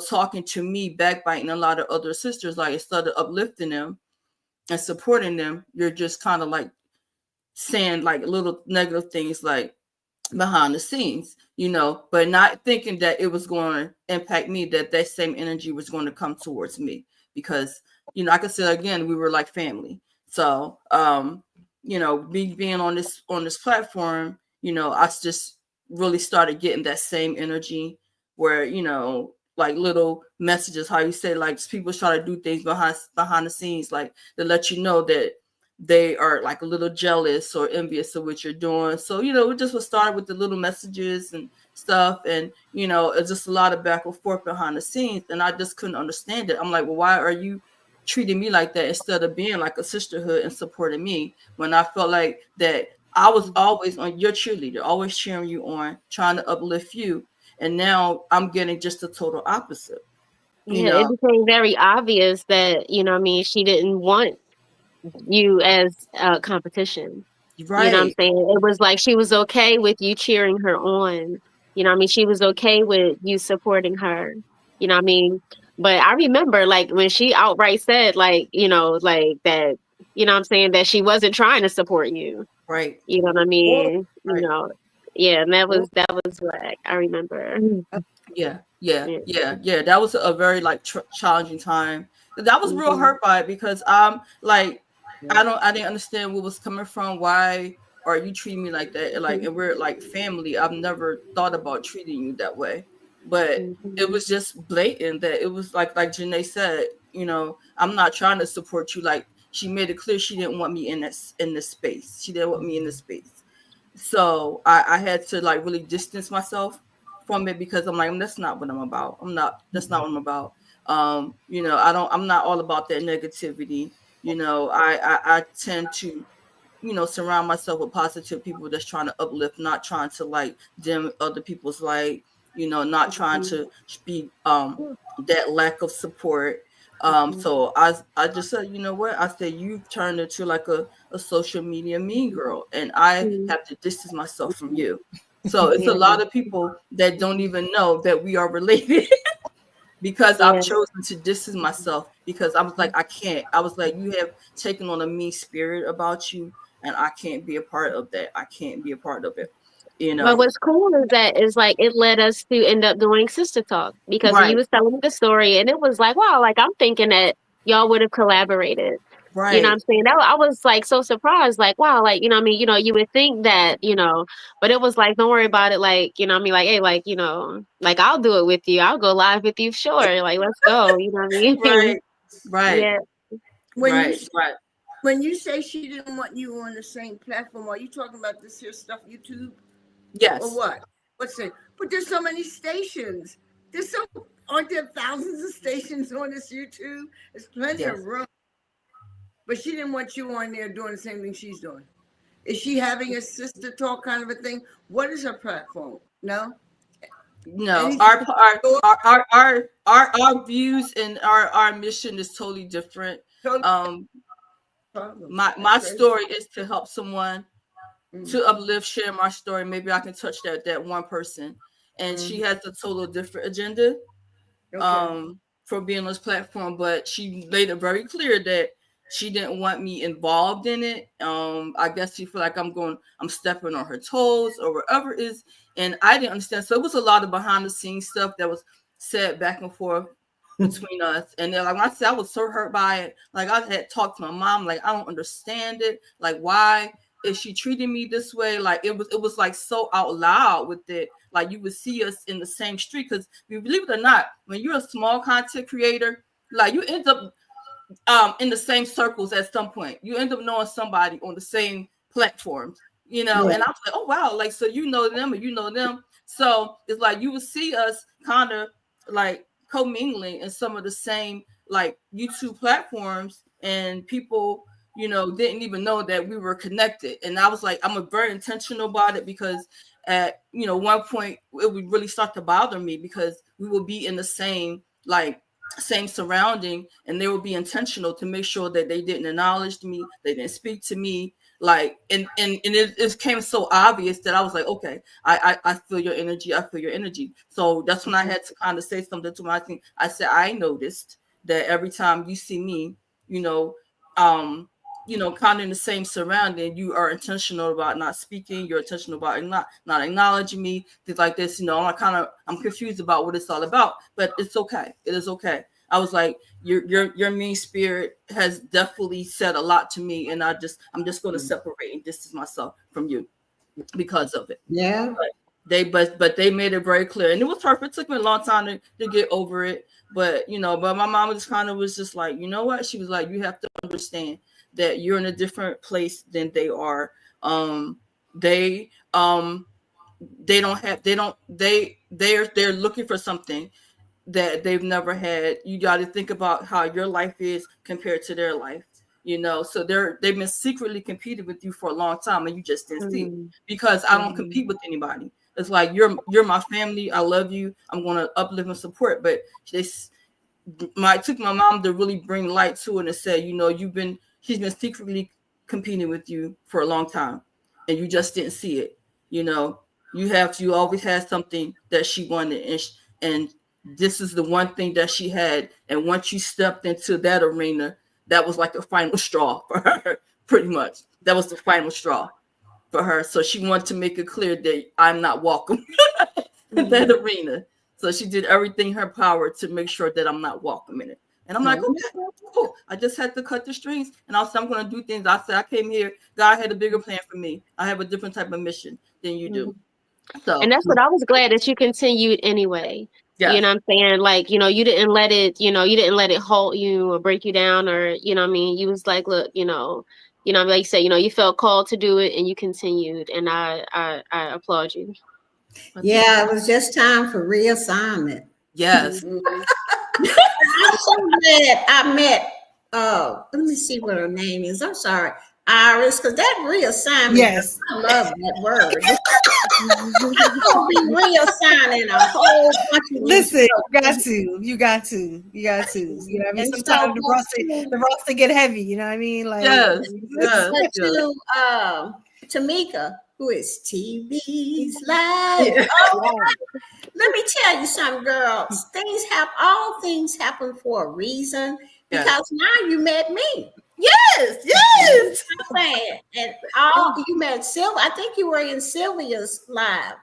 talking to me, backbiting a lot of other sisters? Like instead of uplifting them and supporting them, you're just kind of like saying like little negative things like, behind the scenes, but not thinking that it was going to impact me, that same energy was going to come towards me, because, like I said, again, we were like family. So, me being on this platform, I just really started getting that same energy where, like little messages, how you say, like people try to do things behind the scenes, like to let you know that they are like a little jealous or envious of what you're doing. So, we just would start with the little messages and stuff. And, it's just a lot of back and forth behind the scenes. And I just couldn't understand it. I'm like, well, why are you treating me like that instead of being like a sisterhood and supporting me, when I felt like that I was always on your cheerleader, always cheering you on, trying to uplift you. And now I'm getting just the total opposite. It became very obvious that, she didn't want you as a competition. Right. You know what I'm saying? It was like she was okay with you cheering her on. You know what I mean? She was okay with you supporting her. You know what I mean? But I remember like when she outright said like, like that, you know what I'm saying, that she wasn't trying to support you. Right. You know what I mean? Right. Yeah, and that was whack. I remember. Yeah. That was a very like challenging time. That was real hurt by it because like I didn't understand what was coming from. Why are you treating me like that? Like, and we're like family. I've never thought about treating you that way, but it was just blatant that it was like Janae said. I'm not trying to support you. Like she made it clear she didn't want me in this space. She didn't want me in this space. So I had to like really distance myself from it because I'm like, that's not what I'm about. That's not what I'm about. I'm not all about that negativity. I tend to, surround myself with positive people that's trying to uplift, not trying to like dim other people's light, not trying to be that lack of support. So I just said, you know what? I said, you've turned into like a social media mean girl, and I have to distance myself from you. So it's a lot of people that don't even know that we are related because I've chosen to distance myself because I was like, I can't. I was like, you have taken on a mean spirit about you, and I can't be a part of that. I can't be a part of it. But what's cool is that is like it led us to end up doing Sister Talk because when you was telling me the story and it was like, wow, like I'm thinking that y'all would have collaborated. Right. You know what I'm saying? I was like so surprised, like, wow, like, you know what I mean? You would think that, but it was like, don't worry about it. Like, you know what I mean? Like, hey, like, like I'll do it with you. I'll go live with you. Sure. Like, let's go. You know what I mean? Right. Yeah. When you say she didn't want you on the same platform, are you talking about this here stuff, YouTube? Yes. Or what? What's it? But there's so many stations. Aren't there thousands of stations on this YouTube? There's plenty of room. But she didn't want you on there doing the same thing she's doing. Is she having a sister talk kind of a thing? What is her platform? No. Our views and our mission is totally different. My story is to help someone, to uplift, share my story. Maybe I can touch that one person, and she has a total different agenda for being on this platform. But she made it very clear that she didn't want me involved in it. I guess she feel like I'm stepping on her toes or whatever it is, and I didn't understand. So it was a lot of behind the scenes stuff that was said back and forth between us. And then, like, when I said I was so hurt by it, like I had talked to my mom, like, I don't understand it. Like, why is she treating me this way? Like, it was like so out loud with it. Like, you would see us in the same street, because believe it or not, when you're a small content creator, like, you end up in the same circles at some point. You end up knowing somebody on the same platforms, and I was like, oh wow, like, so you know them and you know them. So it's like you would see us kind of like commingling in some of the same like YouTube platforms, and people didn't even know that we were connected. And I was like, I'm very intentional about it, because at one point it would really start to bother me, because we will be in the same surrounding, and they will be intentional to make sure that they didn't acknowledge me, they didn't speak to me, like, and it became so obvious that I was like, okay, I feel your energy. So that's when I had to kind of say something to my team. I said, I noticed that every time you see me, kind of in the same surrounding, you are intentional about not speaking, you're intentional about not acknowledging me, things like this. I'm confused about what it's all about, but it's okay. It is okay. I was like, your mean spirit has definitely said a lot to me, and I'm just going to separate and distance myself from you because of it. Yeah. But they made it very clear, and it was hard. It took me a long time to get over it, but but my mom just kind of was just like, you know what? She was like, you have to understand that you're in a different place than they are. They're looking for something that they've never had. You got to think about how your life is compared to their life. So they've been secretly competing with you for a long time, and you just didn't see, because I don't compete with anybody. It's like, you're my family. I love you. I'm going to uplift and support. But it took my mom to really bring light to it and say, she's been secretly competing with you for a long time. and you just didn't see it. You know, you always had something that she wanted, and this is the one thing that she had. And once you stepped into that arena, that was like the final straw for her, pretty much. That was the final straw for her. So she wanted to make it clear that I'm not welcome in that arena. So she did everything in her power to make sure that I'm not welcome in it. And I'm like, okay, cool. I just had to cut the strings, and I said, I'm going to do things. I said, I came here. God had a bigger plan for me. I have a different type of mission than you do. So, and that's what I was glad that you continued anyway. yes. You know what I'm saying? Like, you didn't let it halt you or break you down, or, you know what I mean? You was like, look, like you said, you felt called to do it and you continued. And I applaud you. Yeah, it was just time for reassignment. Yes. I'm so glad I met, let me see what her name is. I'm sorry, Iris, because that reassignment, Yes. I love that word. I'm going to be reassigning a whole bunch of Listen, you got to. You know what I mean? And Sometimes so the roster get heavy, you know what I mean? Like, Yes. but to Tamika, who is TV's life. Oh, let me tell you something, girls. All things happen for a reason, because now you met me. Yes. I'm saying, and you met Sylvia. I think you were in Sylvia's live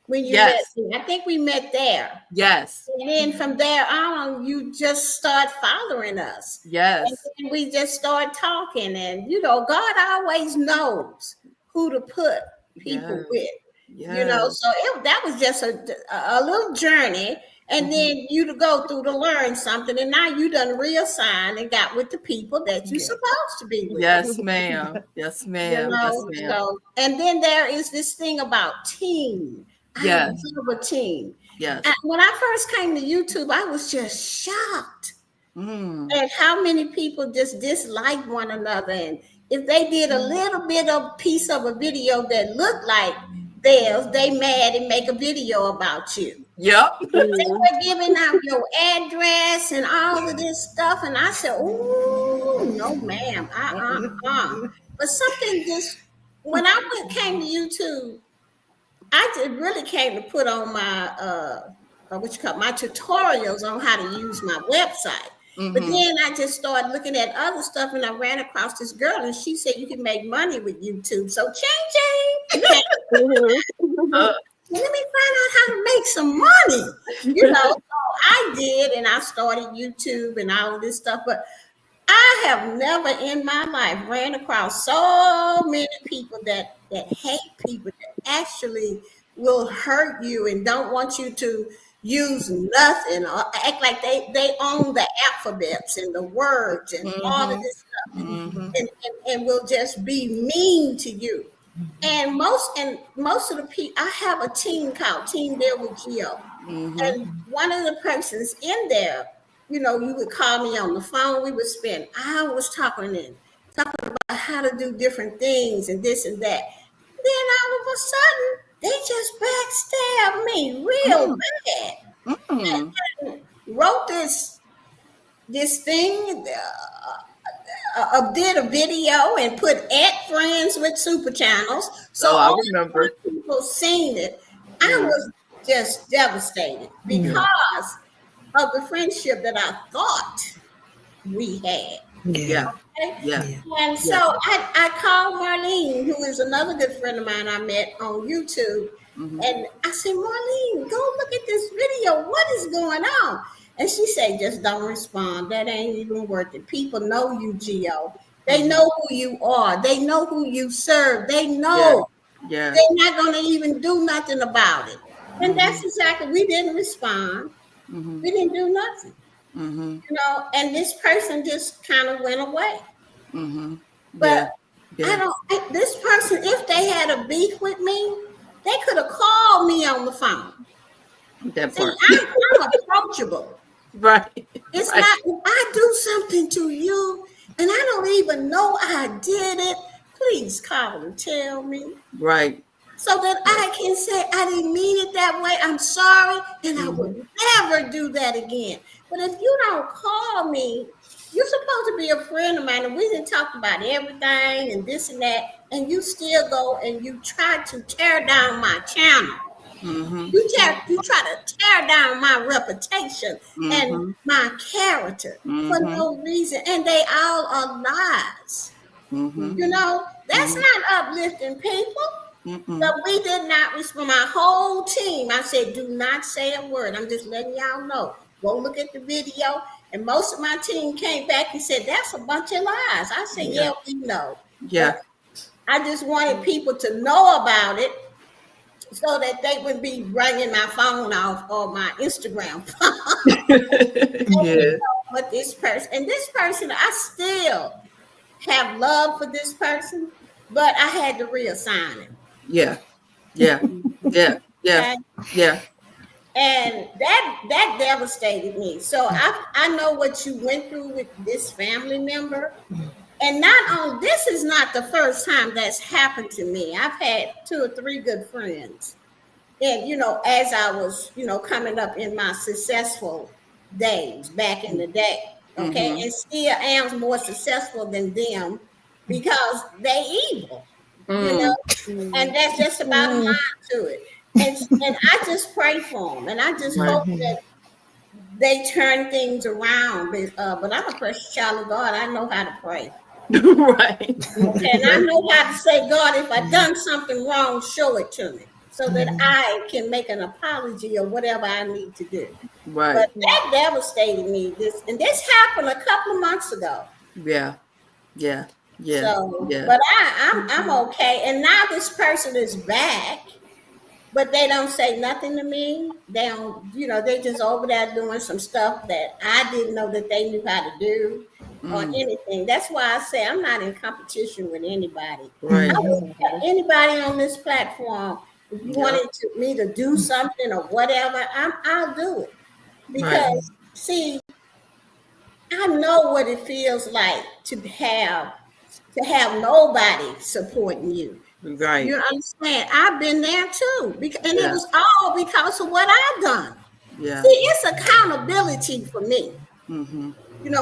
when you met me. I think we met there. Yes. And then from there on, you just start following us. Yes. And then we just start talking, and God always knows who to put people with. Yes. So that was just a little journey, and then you to go through to learn something, and now you done reassigned and got with the people that you're supposed to be with. Yes, ma'am. Yes, ma'am. Yes, ma'am. So, and then there is this thing about team. Yes. I love a team. Yes. And when I first came to YouTube, I was just shocked at how many people just dislike one another, and if they did a little bit of piece of a video that looked like theirs, they mad and make a video about you. Yep. They were giving out your address and all of this stuff, and I said, "Ooh, no, ma'am, But something just when I came to YouTube, I just really came to put on my my tutorials on how to use my website. But then I just started looking at other stuff, and I ran across this girl, and she said you can make money with YouTube. So change. Let me find out how to make some money. So I did, and I started YouTube and all of this stuff. But I have never in my life ran across so many people that hate people, that actually will hurt you and don't want you to use nothing, or act like they own the alphabets and the words and all of this stuff, and will just be mean to you. And most of the people, I have a team called Team There with Geo, and one of the persons in there, you would call me on the phone. We would spend hours talking about how to do different things and this and that. Then all of a sudden, they just backstabbed me real bad. And wrote this thing, did a video and put @friends with super channels. So I remember people seen it. I was just devastated because of the friendship that I thought we had. Yeah. Okay? Yeah. And so I called Marlene, who is another good friend of mine I met on YouTube. And I said, Marlene, go look at this video. What is going on? And she said, just don't respond. That ain't even worth it. People know you, Gio. They know who you are. They know who you serve. They know. Yeah. They're not going to even do nothing about it. And that's exactly, we didn't respond. We didn't do nothing. And this person just kind of went away. But this person, if they had a beef with me, they could have called me on the phone. That part. See, I'm approachable. Right. It's not, if I do something to you and I don't even know I did it, please call and tell me. Right. So that I can say, I didn't mean it that way. I'm sorry. And I would never do that again. But if you don't call me You're supposed to be a friend of mine, and we didn't talk about everything and this and that, and you still go and you try to tear down my channel. Mm-hmm. You try to tear down my reputation and my character for no reason, and they all are lies. You know, that's not uplifting people. So we did not respond. My whole team, I said, do not say a word. I'm just letting y'all know. Go look at the video. And most of my team came back and said, that's a bunch of lies. I said, yeah, we know. Yeah. But I just wanted people to know about it so that they would be ringing my phone off or my Instagram phone. Yeah. But this person, I still have love for this person, but I had to reassign him. Yeah. And that devastated me. So I know what you went through with this family member. And this is not the first time that's happened to me. I've had 2 or 3 good friends. And, as I was, coming up in my successful days back in the day. Okay. And still am more successful than them because they evil, and that's just about a line to it. And I just pray for them, and I just hope that they turn things around. But I'm a precious child of God. I know how to pray. Right. Okay, and I know how to say, God, if I've done something wrong, show it to me so that I can make an apology or whatever I need to do. Right. But that devastated me. This happened a couple of months ago. Yeah. So, but I'm okay. And now this person is back, but they don't say nothing to me. They don't, they just over there doing some stuff that I didn't know that they knew how to do or anything. That's why I say I'm not in competition with anybody. Right. Anybody on this platform, if you wanted me to do something or whatever, I'll do it. Because see, I know what it feels like to have nobody supporting you. Right. You understand? I've been there too. And it was all because of what I've done. Yeah. See, it's accountability for me.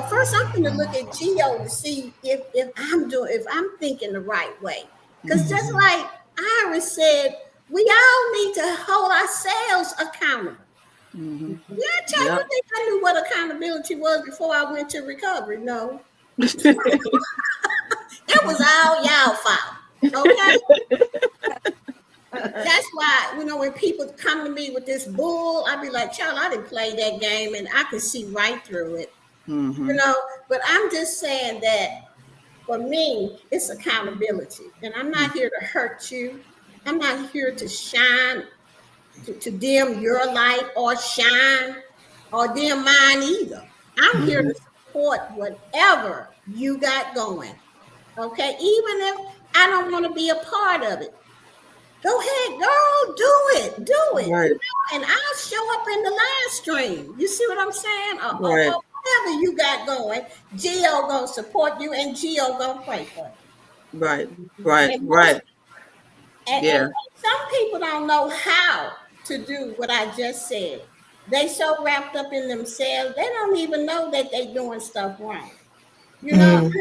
First I'm going to look at Geo to see if I'm thinking the right way. Because just like Iris said, we all need to hold ourselves accountable. Yeah, Chuck, you think I knew what accountability was before I went to recovery? No. It was all y'all fault. Okay. That's why, when people come to me with this bull, I be like, child, I didn't play that game and I can see right through it. But I'm just saying that for me, it's accountability. And I'm not here to hurt you. I'm not here to shine, to dim your light or shine or dim mine either. I'm here to support whatever you got going. Okay, even if I don't want to be a part of it, go ahead, girl, do it. Right. And I'll show up in the live stream. You see what I'm saying? Or whatever you got going, Gio gonna support you, and Gio gonna pray for you. Right. And some people don't know how to do what I just said. They so wrapped up in themselves, they don't even know that they doing stuff wrong. I'm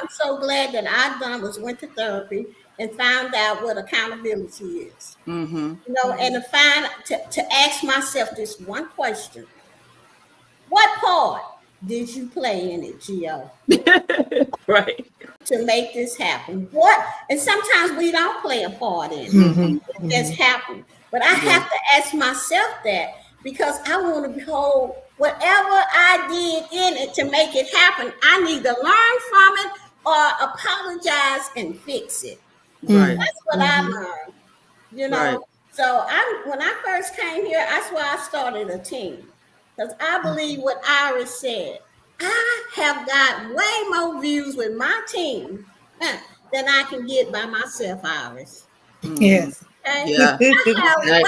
so glad that I went to therapy and found out what accountability is. And to ask myself this one question: what part did you play in it, Gio? Right. To make this happen. What? And sometimes we don't play a part in it. It just happens. But I have to ask myself that because I want to hold whatever I did in it to make it happen. I need to learn from it or apologize and fix it. Right. That's what I learned. Right. So when I first came here, that's why I started a team. Because I believe what Iris said. I have got way more views with my team than I can get by myself, Iris. Yes. Okay? Yeah. I have way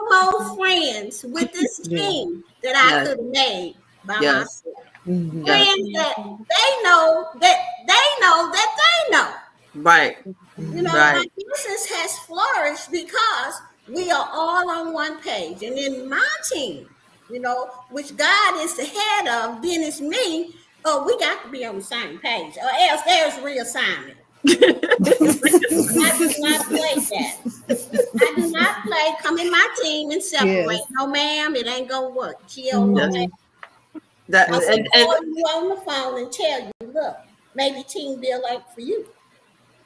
more friends with this team that I could have made by myself. Friends that they know that they know that they know. Right. My business has flourished because we are all on one page. And in my team, which God is the head of, then it's me. Oh, we got to be on the same page, or else there's reassignment. I do not play that. I do not play. Come in my team and separate. Yes. No, ma'am, it ain't gonna work. I'll and call you on the phone and tell you, look, maybe team build like for you.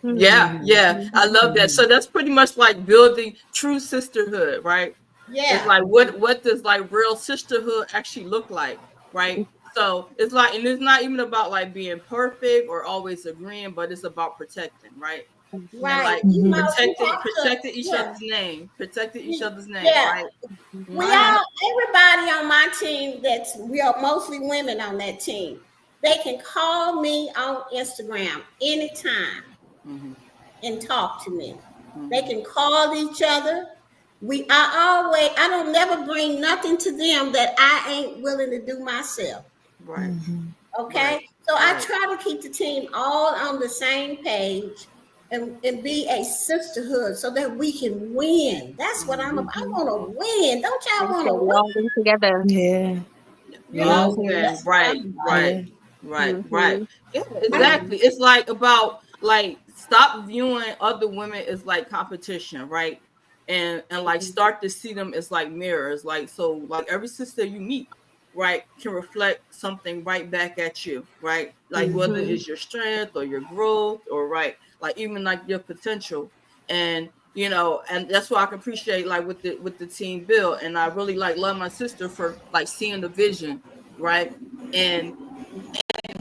yeah, I love that. So that's pretty much like building true sisterhood, right? Yeah. It's like what does like real sisterhood actually look like, right? So it's like, and it's not even about like being perfect or always agreeing, but it's about protecting, right? Right. And like protecting each other's name, Yeah. right? We all, everybody on my team, we are mostly women on that team. They can call me on Instagram anytime and talk to me. They can call each other. I don't never bring nothing to them that I ain't willing to do myself. Right. Okay. Right. So I try to keep the team all on the same page and be a sisterhood so that we can win. That's what I'm about. I want to win. Don't y'all want to win? All together. Yeah. Okay. Right. Yeah, exactly. It's like about like stop viewing other women as like competition, right? And like start to see them as like mirrors. Like so like every sister you meet, right, can reflect something right back at you, right? Like whether it's your strength or your growth or right, like even like your potential. And you know, and that's why I can appreciate like with the team build. And I really like love my sister for like seeing the vision, right? And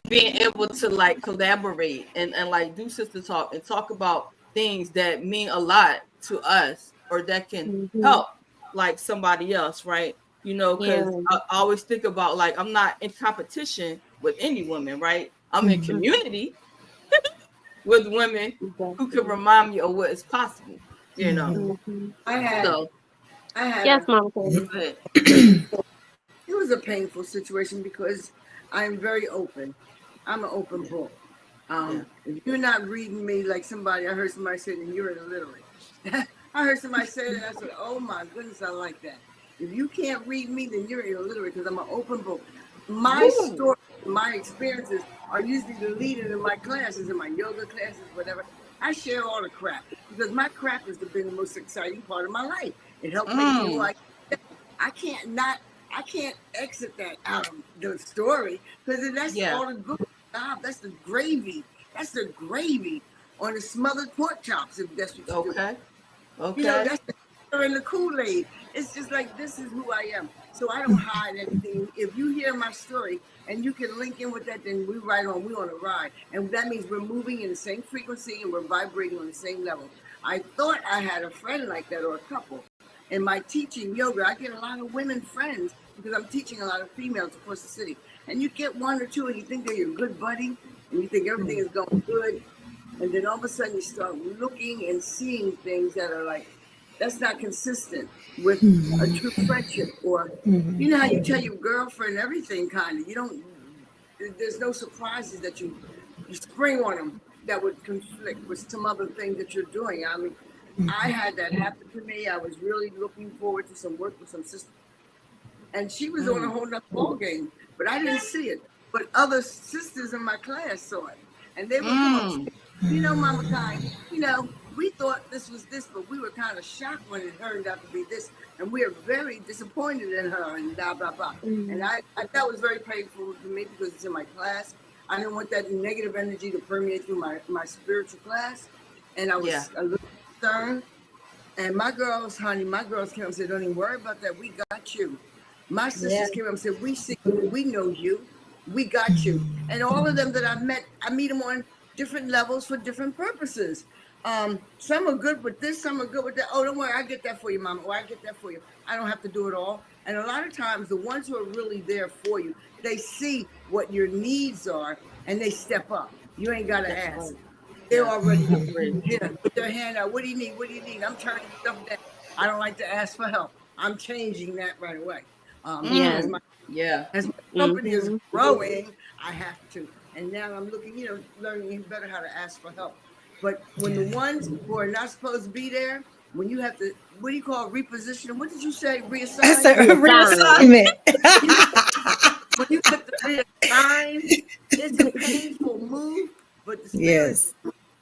being able to like collaborate and like do sister talk and talk about things that mean a lot to us or that can help like somebody else, right? You know, because I always think about like I'm not in competition with any woman, right? I'm in community with women who can remind me of what is possible, you know. I had Yes, Mom. It was a painful situation because I'm very open. I'm an open book. If you're not reading me like somebody, I heard somebody say that you're illiterate. I heard somebody say that. I said, oh my goodness, I like that. If you can't read me, then you're illiterate because I'm an open book. My story, my experiences are usually the leader in my classes, in my yoga classes, whatever. I share all the crap because my crap has been the most exciting part of my life. It helped make me who I can't exit that out of the story because that's all the good stuff. That's the gravy. That's the gravy on the smothered pork chops, if that's what you do. Okay. You know, that's the sugar in the Kool-Aid. It's just like, this is who I am. So I don't hide anything. If you hear my story and you can link in with that, then we're on a ride. And that means we're moving in the same frequency and we're vibrating on the same level. I thought I had a friend like that or a couple. In my teaching yoga, I get a lot of women friends because I'm teaching a lot of females across the city. And you get one or two and you think they're your good buddy and you think everything is going good. And then all of a sudden you start looking and seeing things that are like, that's not consistent with a true friendship. Or, you know how you tell your girlfriend everything kind of, there's no surprises that you spring on them that would conflict with some other thing that you're doing. I mean, I had that happen to me. I was really looking forward to some work with some sisters. And she was on a whole nother ball game, but I didn't see it. But other sisters in my class saw it. And they were Mama Kai, we thought this was this, but we were kind of shocked when it turned out to be this. And we are very disappointed in her and blah, blah, blah. And I that was very painful for me because it's in my class. I didn't want that negative energy to permeate through my spiritual class. And I was a little concerned. And my girls came up and said, don't even worry about that. We got you. My sisters came up and said, we see you, we know you, we got you. And all of them that I meet them on different levels for different purposes. Some are good with this, some are good with that. Oh, don't worry, I get that for you, Mama. Or I get that for you. I don't have to do it all. And a lot of times, the ones who are really there for you, they see what your needs are and they step up. You ain't got to ask. They're already put their hand out. What do you need? What do you need? I'm turning stuff down. I don't like to ask for help. I'm changing that right away. As my company is growing, I have to. And now I'm looking, learning better how to ask for help. But when the ones who are not supposed to be there, when you have to, what do you call repositioning? What did you say? Reassign? Reassignment. When you put the time. It's a painful move, but the spirit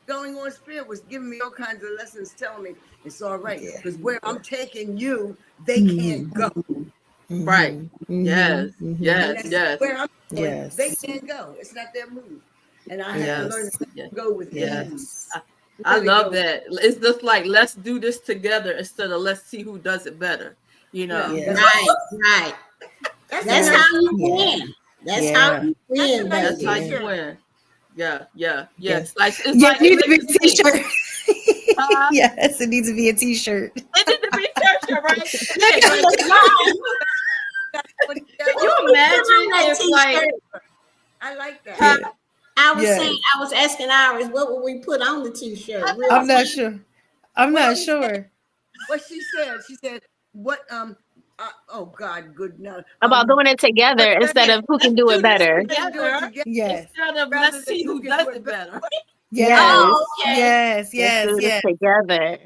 going on, spirit was giving me all kinds of lessons, telling me it's all right. Because where I'm taking you, they can't go. Right. Yes. Yes. Where I'm going, they can't go. It's not their move. And I have to learn to go with ease. I love that. It's just like, let's do this together instead of let's see who does it better. You know. Right. That's how you win. That's how you win. That's how you win. Yeah. Yes. Like, it's like, it needs to be a t-shirt. Yes, it needs to be a t-shirt. It needs to be a t-shirt, right? Can you imagine if, like, I like that. I was saying, I was asking Iris, what would we put on the t-shirt? I'm not sure. I'm not sure. What she said, what, oh God, good enough. About doing it together instead of who can do it better. Yes. Instead of let's see who does it better. Yes. Oh, okay. Yes. Together.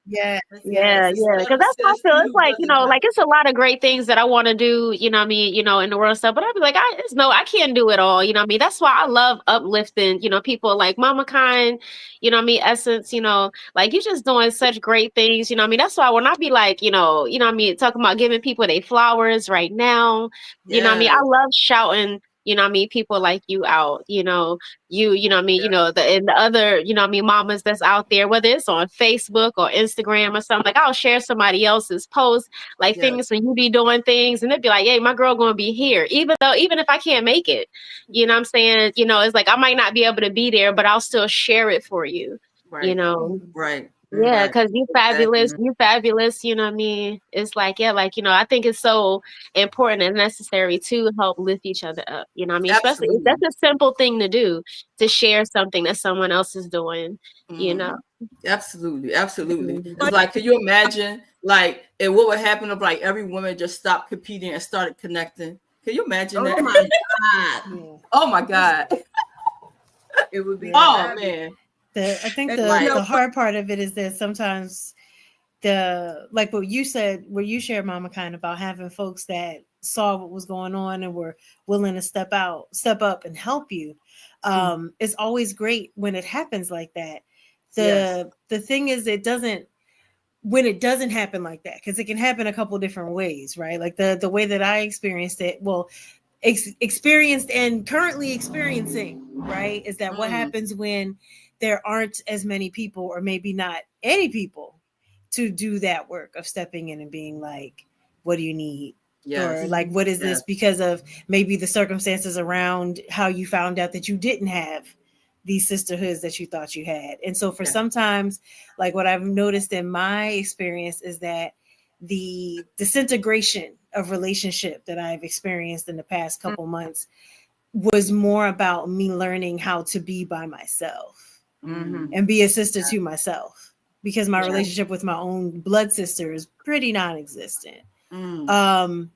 Yeah. Because that's how I feel. It's like, you know, like it's a lot of great things that I want to do, you know what I mean, you know, in the world stuff. But I'd be like, I can't do it all, you know what I mean? That's why I love uplifting, you know, people like Mama Kind, you know what I mean, Essence, you know, like you're just doing such great things, you know what I mean? That's why when I be like, you know what I mean, talking about giving people their flowers right now, you know what I mean? I love shouting, you know what I mean, people like you out, you know what I mean, you know, and the other, you know what I mean, mamas that's out there, whether it's on Facebook or Instagram or something, like I'll share somebody else's post, like things when you be doing things and they'd be like, hey, my girl gonna be here, even if I can't make it, you know what I'm saying? You know, it's like, I might not be able to be there, but I'll still share it for you, you know? Right. Yeah, because you fabulous, you know what I mean? It's like, like, you know, I think it's so important and necessary to help lift each other up, you know what I mean? Especially if that's a simple thing to do, to share something that someone else is doing, you know? Absolutely. It's like, can you imagine, like, and what would happen if, like, every woman just stopped competing and started connecting? Can you imagine that? My God. Oh, my God. It would be. Oh, man. I think the hard part of it is that sometimes like what you said, where you shared, Mama Kind, about having folks that saw what was going on and were willing to step up and help you. It's always great when it happens like that. The thing is, when it doesn't happen like that, because it can happen a couple different ways, right? Like the way that I experienced it, experienced and currently experiencing, right, is that what happens when there aren't as many people, or maybe not any people, to do that work of stepping in and being like, what do you need? Or like, what is this? Because of maybe the circumstances around how you found out that you didn't have these sisterhoods that you thought you had. And so for sometimes, like what I've noticed in my experience is that the disintegration of relationship that I've experienced in the past couple months was more about me learning how to be by myself and be a sister to myself, because my relationship with my own blood sister is pretty non-existent. And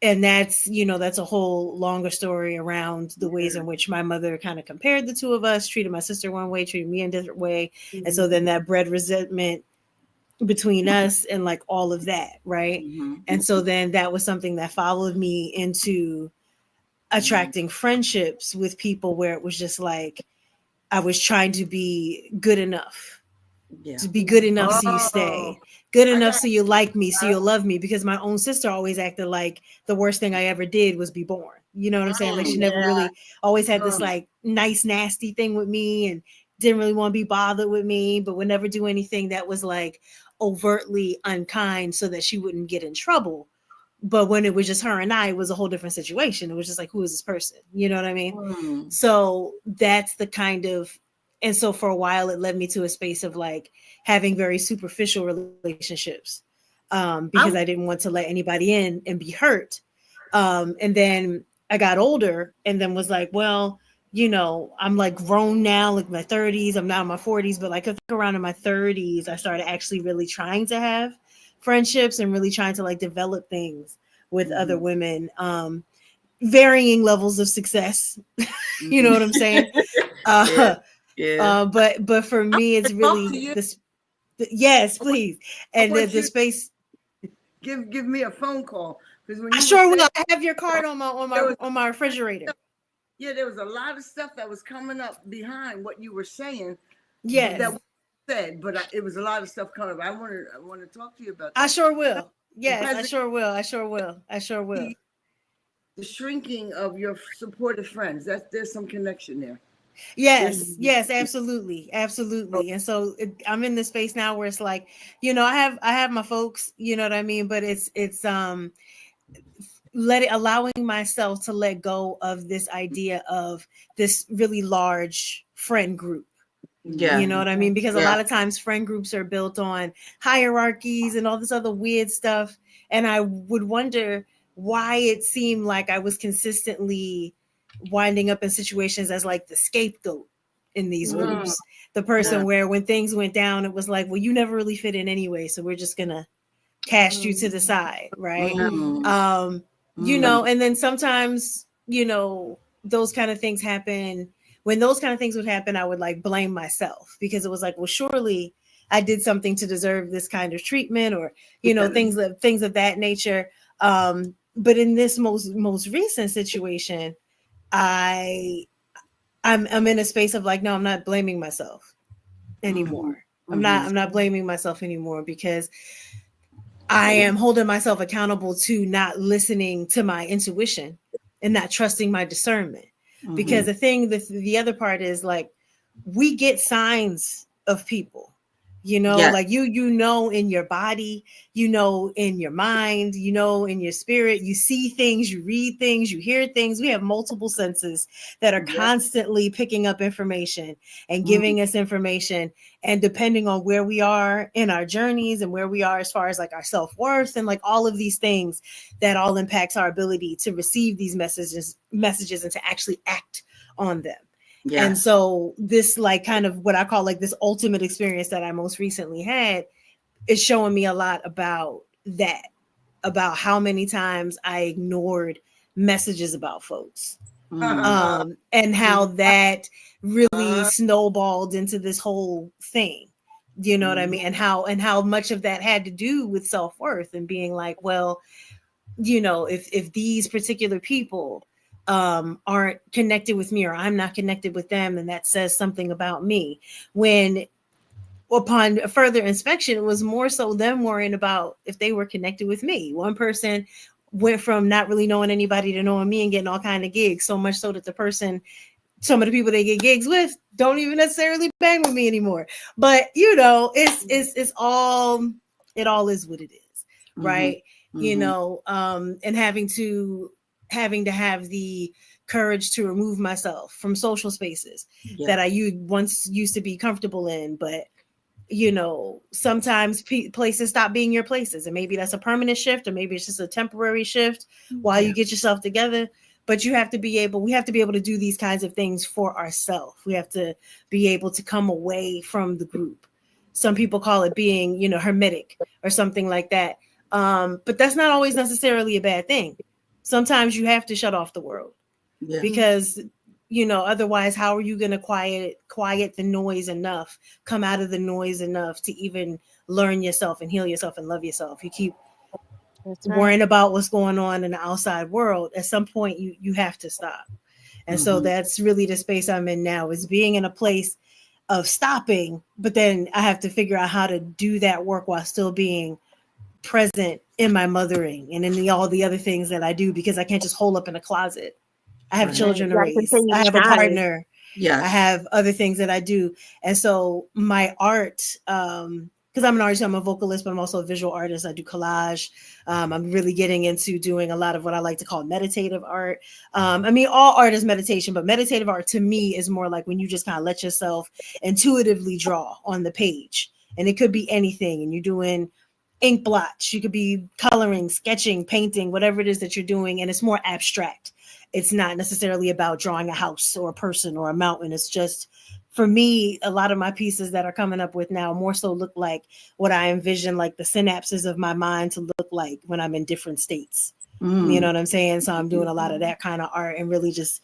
that's, you know, that's a whole longer story around the ways in which my mother kind of compared the two of us, treated my sister one way, treated me in a different way. And so then that bred resentment between us and like all of that, right? And so then that was something that followed me into attracting friendships with people where it was just like I was trying to be good enough, to be good enough so you stay, good enough so you like me, so you'll love me, because my own sister always acted like the worst thing I ever did was be born. You know what I'm saying? Like she never really always had this like nice, nasty thing with me and didn't really want to be bothered with me, but would never do anything that was like overtly unkind so that she wouldn't get in trouble. But when it was just her and I, it was a whole different situation. It was just like, who is this person? You know what I mean? So that's the kind of, and so for a while it led me to a space of like having very superficial relationships because I didn't want to let anybody in and be hurt. And then I got older and then was like, well, you know, I'm like grown now, like my 30s, I'm now in my 40s, but like I think around in my 30s, I started actually really trying to have friendships and really trying to like develop things with other women, varying levels of success. You know what I'm saying? But for me, it's really this. Yes, please. And the space. Give me a phone call, because when I sure will. I have your card on my refrigerator. Yeah, there was a lot of stuff that was coming up behind what you were saying. Yes. That was said, but it was a lot of stuff coming up. I want to talk to you about that. I sure will. Yes, I sure will. I sure will. I sure will. The shrinking of your supportive friends. There's some connection there. Yes, absolutely, and so I'm in this space now where it's like, I have my folks, you know what I mean, but it's allowing myself to let go of this idea of this really large friend group. Yeah. You know what I mean? Because a lot of times friend groups are built on hierarchies and all this other weird stuff, and I would wonder why it seemed like I was consistently winding up in situations as like the scapegoat in these groups, the person where when things went down, it was like, well, you never really fit in anyway, so we're just gonna cast you to the side, right? And then sometimes, those kind of things happen. When those kind of things would happen, I would like blame myself because it was like, well, surely I did something to deserve this kind of treatment, or things of that nature. But in this most recent situation, I'm in a space of like, no, I'm not blaming myself anymore. I'm not blaming myself anymore because I am holding myself accountable to not listening to my intuition and not trusting my discernment. Because the other part is like, we get signs of people. Like you in your body, in your mind, in your spirit, you see things, you read things, you hear things. We have multiple senses that are constantly picking up information and giving us information. And depending on where we are in our journeys and where we are as far as like our self-worth and like all of these things, that all impacts our ability to receive these messages and to actually act on them. Yeah. And so this like kind of what I call like this ultimate experience that I most recently had is showing me a lot about that, about how many times I ignored messages about folks, and how that really snowballed into this whole thing. You know what I mean? And how much of that had to do with self-worth and being like, well, if these particular people aren't connected with me, or I'm not connected with them, and that says something about me. When upon further inspection, it was more so them worrying about if they were connected with me. One person went from not really knowing anybody to knowing me and getting all kind of gigs, so much so that some of the people they get gigs with don't even necessarily bang with me anymore. But it's all, it all is what it is, right? And having to have the courage to remove myself from social spaces that I once used to be comfortable in. But, sometimes places stop being your places, and maybe that's a permanent shift, or maybe it's just a temporary shift while you get yourself together. But we have to be able to do these kinds of things for ourselves. We have to be able to come away from the group. Some people call it being, hermetic or something like that. But that's not always necessarily a bad thing. Sometimes you have to shut off the world because, otherwise, how are you going to quiet the noise enough, come out of the noise enough to even learn yourself and heal yourself and love yourself? You keep worrying about what's going on in the outside world. At some point, you have to stop. And so that's really the space I'm in now, is being in a place of stopping, but then I have to figure out how to do that work while still being present in my mothering and in all the other things that I do, because I can't just hole up in a closet. I have children to raise. I have a partner. I have other things that I do. And so my art, because I'm an artist, I'm a vocalist, but I'm also a visual artist. I do collage. I'm really getting into doing a lot of what I like to call meditative art. All art is meditation, but meditative art to me is more like when you just kind of let yourself intuitively draw on the page. And it could be anything. And you're doing ink blots. You could be coloring, sketching, painting, whatever it is that you're doing. And it's more abstract. It's not necessarily about drawing a house or a person or a mountain. It's just, for me, a lot of my pieces that are coming up with now more so look like what I envision, like the synapses of my mind to look like when I'm in different states. You know what I'm saying? So I'm doing a lot of that kind of art and really just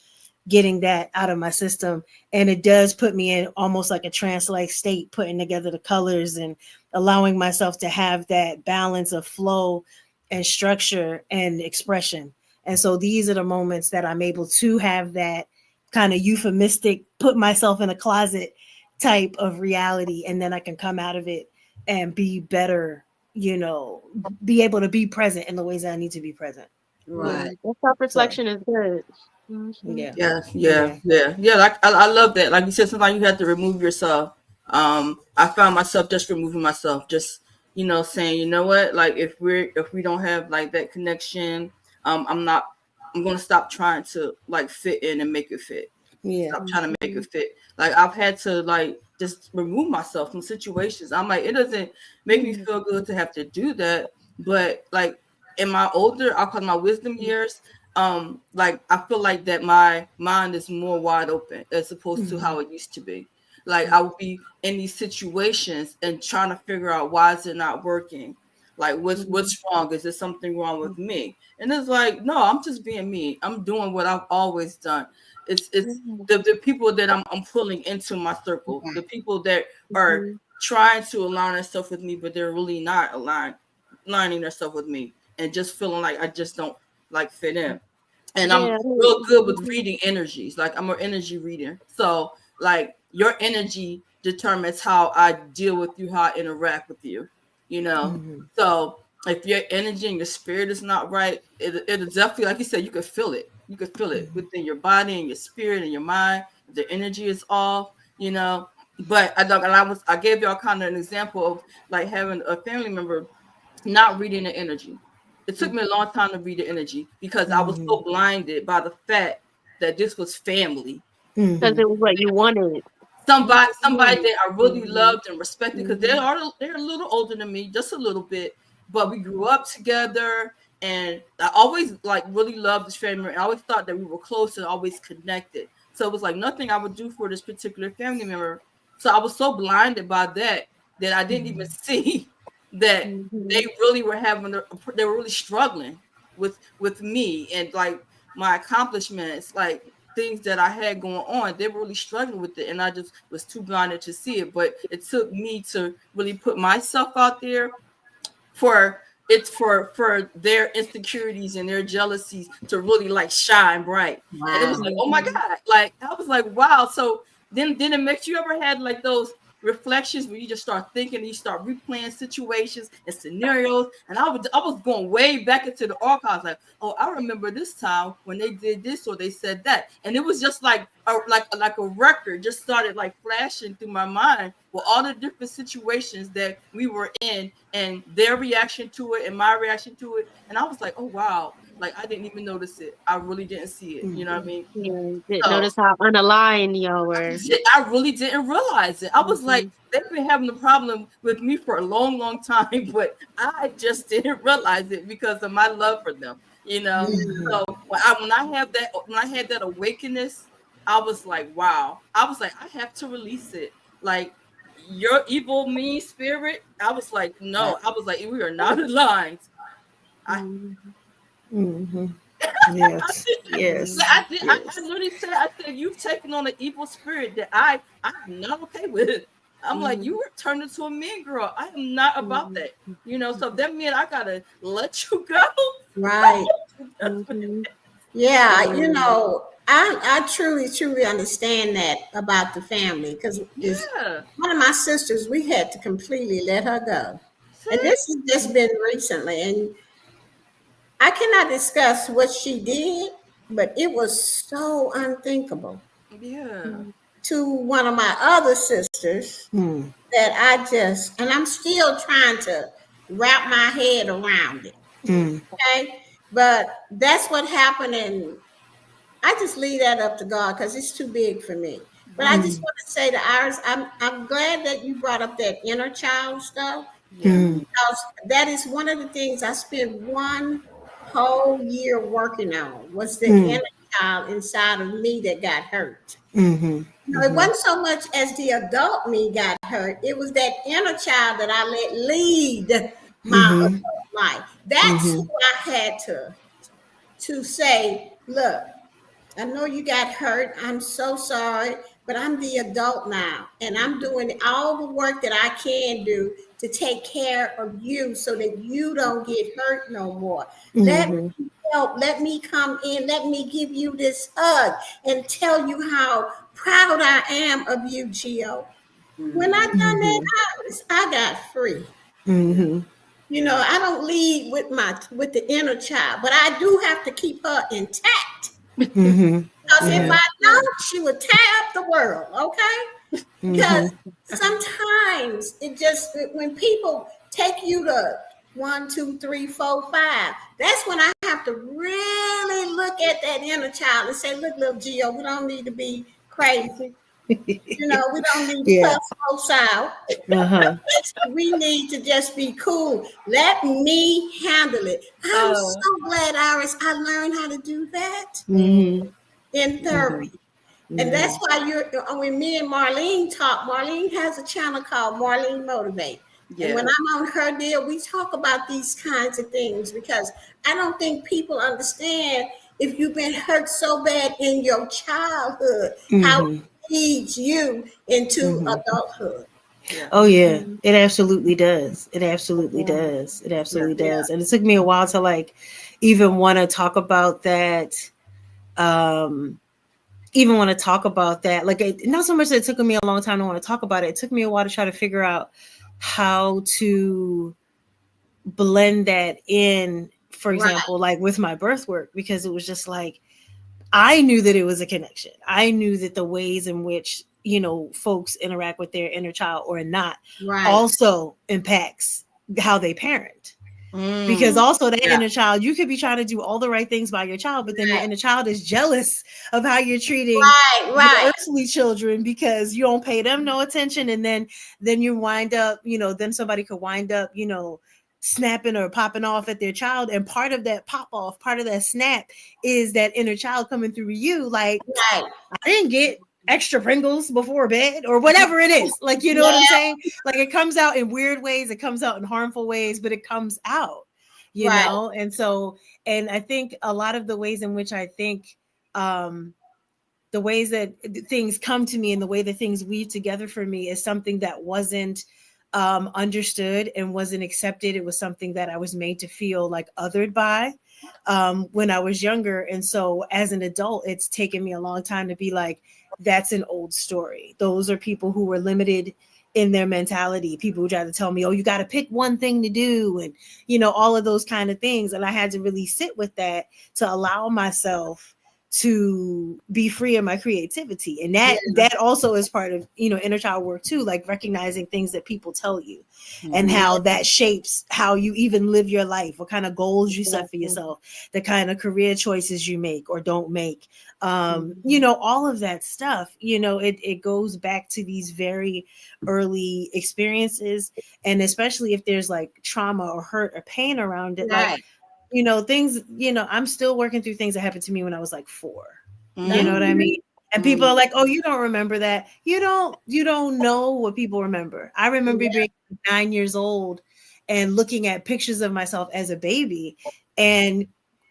getting that out of my system. And it does put me in almost like a trance-like state, putting together the colors and allowing myself to have that balance of flow and structure and expression. And so these are the moments that I'm able to have that kind of euphemistic, put myself in a closet type of reality, and then I can come out of it and be better, be able to be present in the ways that I need to be present. Right. That self-reflection is good. Yeah. Like I love that. Like you said, sometimes you have to remove yourself. I found myself just removing myself, just saying, you know what, like if we don't have like that connection, I'm gonna stop trying to like fit in and make it fit. Stop trying to make it fit. Like I've had to like just remove myself from situations. I'm like, it doesn't make me feel good to have to do that. But like in my older, I'll call my wisdom years, like I feel like that my mind is more wide open as opposed to how it used to be. Like I would be in these situations and trying to figure out why is it not working? Like what's wrong? Is there something wrong with me? And it's like, no, I'm just being me. I'm doing what I've always done. It's the people that I'm pulling into my circle, the people that are trying to align themselves with me, but they're really not aligning themselves with me, and just feeling like I just don't like fit in. And I'm real good with reading energies. Like I'm an energy reader. So like your energy determines how I deal with you, how I interact with you, So if your energy and your spirit is not right, it'll definitely, like you said, you could feel it. You could feel it within your body and your spirit and your mind. The energy is off, But I gave y'all kind of an example of like having a family member not reading the energy. It took me a long time to read the energy because I was so blinded by the fact that this was family. Because it was what you wanted. Somebody that I really loved and respected, because they're a little older than me, just a little bit, but we grew up together, and I always like really loved this family. I always thought that we were close and always connected. So it was like nothing I would do for this particular family member. So I was so blinded by that I didn't even see that they really were they were really struggling with me and like my accomplishments, like things that I had going on. They were really struggling with it, and I just was too blinded to see it. But it took me to really put myself out there for their insecurities and their jealousies to really like shine bright. Wow. And it was like, oh my God, like I was like, wow. So then it makes you ever had like those reflections where you just start thinking, you start replaying situations and scenarios. And I was going way back into the archives, like, oh, I remember this time when they did this or they said that. And it was just like a record just started like flashing through my mind with all the different situations that we were in and their reaction to it and my reaction to it. And I was like, oh wow, like I didn't even notice it. I really didn't see it. You know what I mean? Yeah, notice how unaligned y'all were. I really didn't realize it. I was like, they've been having a problem with me for a long, long time, but I just didn't realize it because of my love for them. So when I had that awakeness, I was like, wow. I was like, I have to release it. Like your evil, mean spirit. I was like, no. I was like, we are not aligned. Yes. Yes. I literally said, you've taken on an evil spirit that I'm not okay with. I'm like, you were turned into a mean girl. I am not about that. So that means I gotta let you go. Right. Yeah, I truly understand that about the family, because one of my sisters, we had to completely let her go. And this has just been recently, and I cannot discuss what she did, but it was so unthinkable. Yeah. To one of my other sisters that and I'm still trying to wrap my head around it. Okay. But that's what happened. And I just leave that up to God because it's too big for me. But I just want to say to Iris, I'm glad that you brought up that inner child stuff. Because that is one of the things I spent one whole year working on, was the inner child inside of me that got hurt. It wasn't so much as the adult me got hurt. It was that inner child that I let lead my adult life. That's who I had to say, look, I know you got hurt. I'm so sorry, but I'm the adult now, and I'm doing all the work that I can do to take care of you so that you don't get hurt no more. Mm-hmm. Let me help. Let me come in. Let me give you this hug and tell you how proud I am of you, Gio. When I done that, I got free. Mm-hmm. You know, I don't lead with the inner child, but I do have to keep her intact. Mm-hmm. Because if I don't, she would tear up the world, okay? Because sometimes when people take you to 1, 2, 3, 4, 5, that's when I have to really look at that inner child and say, look, little Gio, we don't need to be crazy. You know, we don't need to cuss folks out. We need to just be cool. Let me handle it. I'm so glad, Iris, I learned how to do that in therapy. And that's why when me and Marlene talk, Marlene has a channel called Marlene Motivate. Yeah. And when I'm on her deal, we talk about these kinds of things because I don't think people understand if you've been hurt so bad in your childhood, how it leads you into adulthood. Yeah. Oh yeah, it absolutely does. It absolutely does. It absolutely does. And it took me a while to like even want to talk about that. Even want to talk about that. Like not so much that it took me a long time to want to talk about it. It took me a while to try to figure out how to blend that in, for example, like with my birth work, because it was just like I knew that it was a connection. I knew that the ways in which, you know, folks interact with their inner child or not also impacts how they parent. Because also that inner child, you could be trying to do all the right things by your child, but then your inner child is jealous of how you're treating your earthly children because you don't pay them no attention. And then you wind up, you know, then somebody could wind up, you know, snapping or popping off at their child. And part of that pop off, part of that snap is that inner child coming through you like, I didn't get extra Pringles before bed or whatever it is. Like, you know what I'm saying? Like it comes out in weird ways. It comes out in harmful ways, but it comes out, you know? And so, and I think a lot of the ways in which I think, the ways that things come to me and the way that things weave together for me is something that wasn't understood and wasn't accepted. It was something that I was made to feel like othered by when I was younger. And so as an adult, it's taken me a long time to be like, that's an old story. Those are people who were limited in their mentality. People who try to tell me, oh, you got to pick one thing to do. And, you know, all of those kind of things. And I had to really sit with that to allow myself to be free of my creativity. And that also is part of, you know, inner child work too, like recognizing things that people tell you and how that shapes how you even live your life, what kind of goals you set for yourself, the kind of career choices you make or don't make, you know, all of that stuff, you know, it goes back to these very early experiences. And especially if there's like trauma or hurt or pain around it, like, you know, things, you know, I'm still working through things that happened to me when I was like 4. You know what I mean? And people are like, oh, you don't remember that. You don't know what people remember. I remember being 9 years old and looking at pictures of myself as a baby and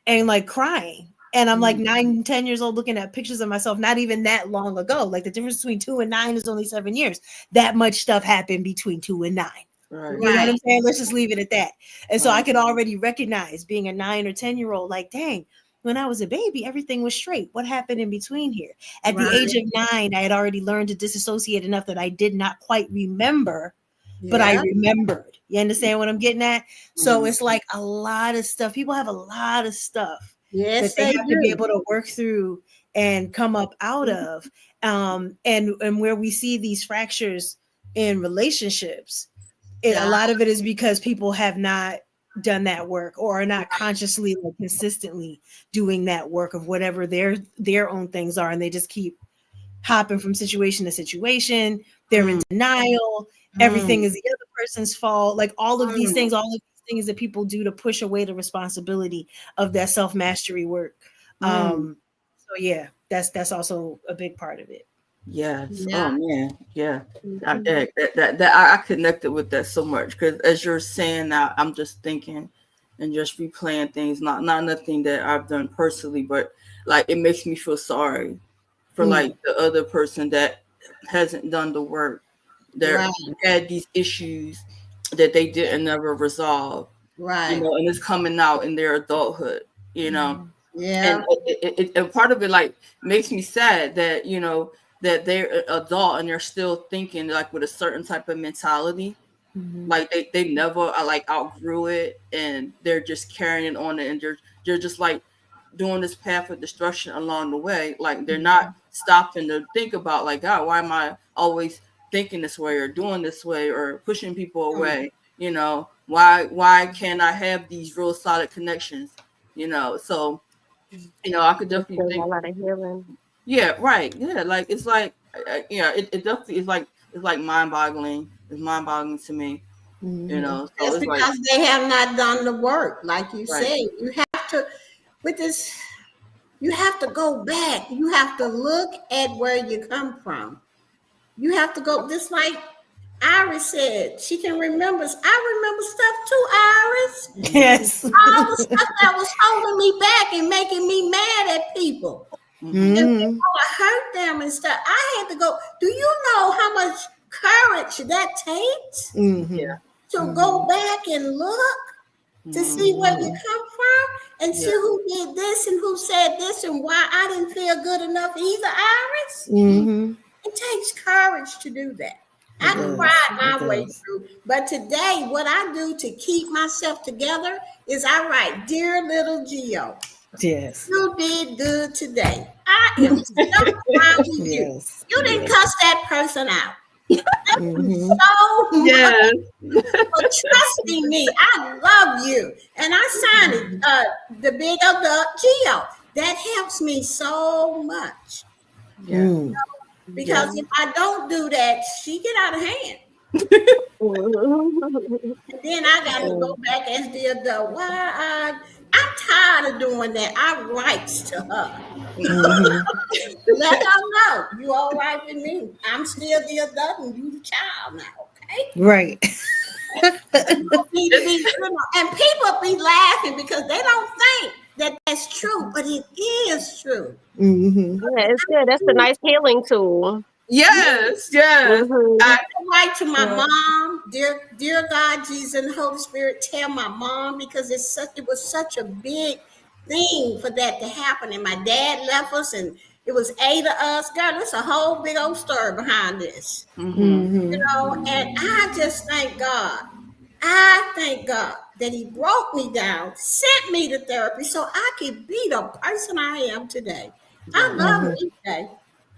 like crying. And I'm like 9, 10 years old looking at pictures of myself not even that long ago. Like the difference between 2 and 9 is only 7 years. That much stuff happened between 2 and 9. You know what I'm saying? Let's just leave it at that. And so I could already recognize being a 9 or 10-year-old, like, dang, when I was a baby, everything was straight. What happened in between here? At the age of 9, I had already learned to disassociate enough that I did not quite remember, but I remembered. You understand what I'm getting at? So it's like a lot of stuff. People have a lot of stuff that they have to be able to work through and come up out of. And where we see these fractures in relationships, a lot of it is because people have not done that work or are not consciously or consistently doing that work of whatever their own things are. And they just keep hopping from situation to situation. They're in denial. Everything is the other person's fault. Like all of these things that people do to push away the responsibility of that self-mastery work. So yeah, that's also a big part of it. Yes. Oh man. Yeah. I connected with that so much because as you're saying now, I'm just thinking and just replaying things, not nothing that I've done personally, but like it makes me feel sorry for like the other person that hasn't done the work, that had these issues that they didn't never resolve, Right. and it's coming out in their adulthood, Yeah. and part of it like makes me sad that that they're adult and they're still thinking like with a certain type of mentality, like they never like outgrew it, and they're just carrying it on, and they're just like doing this path of destruction along the way. Like they're not stopping to think about like, God, why am I always thinking this way or doing this way or pushing people away? Why can't I have these real solid connections? So I could definitely think a lot of healing. yeah, right. Yeah, like it's like it definitely is like it's like mind-boggling. It's mind-boggling to me. So That's it's because like they have not done the work, like you right. say. You have to, with this, you have to go back. You have to look at where you come from. You have to go, just like Iris said, she can remember. I remember stuff too, Iris. Yes. All the stuff that was holding me back and making me mad at people. And I hurt them and stuff. I had to go. Do you know how much courage that takes? Yeah. To go back and look to see where you come from and see who did this and who said this and why I didn't feel good enough either, Iris. It takes courage to do that. I cried my way through. But today, what I do to keep myself together is I write, Dear little Geo, Yes. you did good today. I am so proud of you. Yes. You didn't cuss that person out. So much Yes. for trusting me. I love you. And I signed it, the big of the Geo. That helps me so much. Because if I don't do that, she get out of hand. And then I got to go back as the adult. I'm tired of doing that. I writes to her. Let her know you all right with me. I'm still the adult and you the child now, okay? Right. And people be laughing because they don't think that that's true, but it is true. Yeah, it's good. That's a nice healing tool. Yes. I write to my mom, dear God, Jesus, and the Holy Spirit, tell my mom, because it was such a big thing for that to happen. And my dad left us, and it was 8 of us. God, there's a whole big old story behind this. And I just thank God. I thank God that He broke me down, sent me to therapy so I could be the person I am today. I love you today,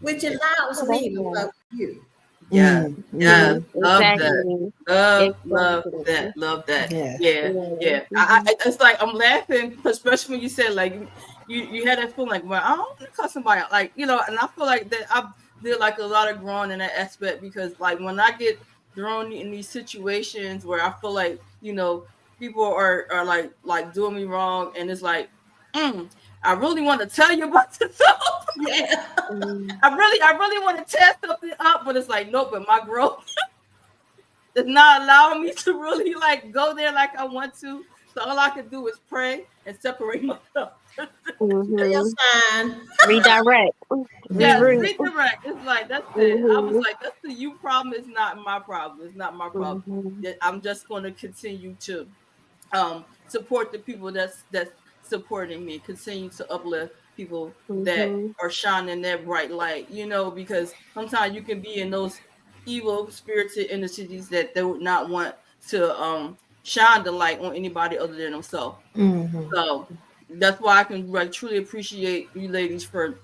which allows me to love you. Yeah. Love Exactly. that. Love that. Yeah. It's like I'm laughing, especially when you said like you had that feeling like, well, I don't want to cuss somebody out. Like, and I feel like that I did like a lot of growing in that aspect, because like when I get thrown in these situations where I feel like, people are like doing me wrong, and it's like, I really want to tell you about yourself. Yeah. I really want to tear something up, but it's like, nope, but my growth does not allow me to really like go there like I want to. So all I can do is pray and separate myself. Your sign. Redirect. Yeah, redirect. It's like, that's it. I was like, that's the you problem. It's not my problem. It's not my problem. I'm just going to continue to support the people that's supporting me, continue to uplift people that are shining that bright light, because sometimes you can be in those evil spirited entities that they would not want to shine the light on anybody other than themselves. So that's why I can like truly appreciate you ladies for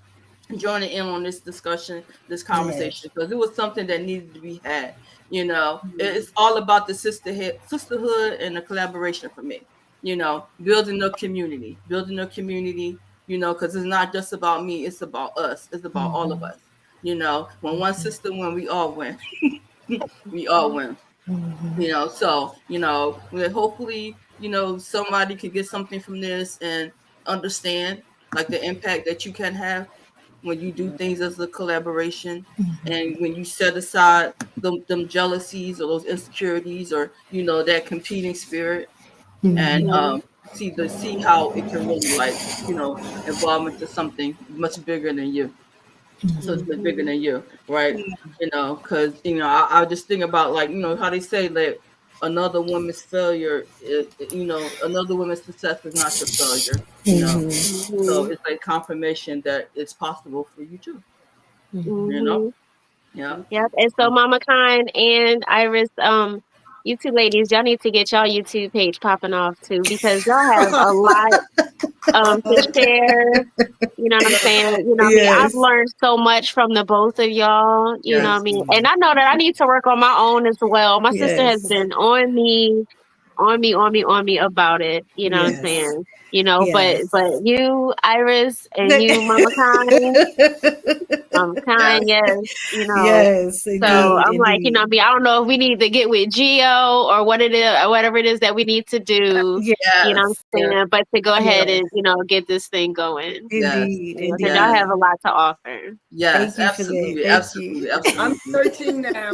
joining in on this discussion, this conversation, because it was something that needed to be had. It's all about the sisterhood and the collaboration for me. Building a community, because it's not just about me, it's about us, it's about all of us. When one sister win, we all win. We all win. So hopefully somebody can get something from this and understand like the impact that you can have when you do things as a collaboration, and when you set aside them jealousies or those insecurities or that competing spirit, and see how it can really like evolve into something much bigger than you. So it's much bigger than you, right? Because I just think about like how they say that another woman's failure, another woman's success is not your failure, So Mhm. it's like confirmation that it's possible for you too, Mhm. Yeah. Yep. And so Mama Kind and Iris, you two ladies, y'all need to get y'all YouTube page popping off too, because y'all have a lot to share. You know what I'm saying? You know what I mean? I've Yes. learned so much from the both of y'all, you know what I Yes. mean? And I know that I need to work on my own as well. My sister has Yes. been on me about it, you know what I'm Yes. saying? You know, Yes. but you, Iris, and you, Mama Kind, Yes. yes, you know. Yes, So indeed, I'm like, you know, indeed. what I mean, I don't know if we need to get with Geo or what it is, or whatever it is that we need to do. Yeah, You know what Yes. I'm saying? But to go yeah, ahead and, get this thing going. Yes. indeed, Because y'all indeed. Yes. have a lot to offer. Yes. Thank you for that. Absolutely. Thank you. Absolutely. I'm Absolutely. searching now.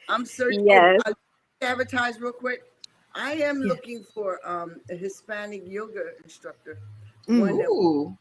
I'm searching. Oh, Yes. I'll advertise real quick. I am Yeah. looking for a Hispanic yoga instructor, Mm. one that Ooh.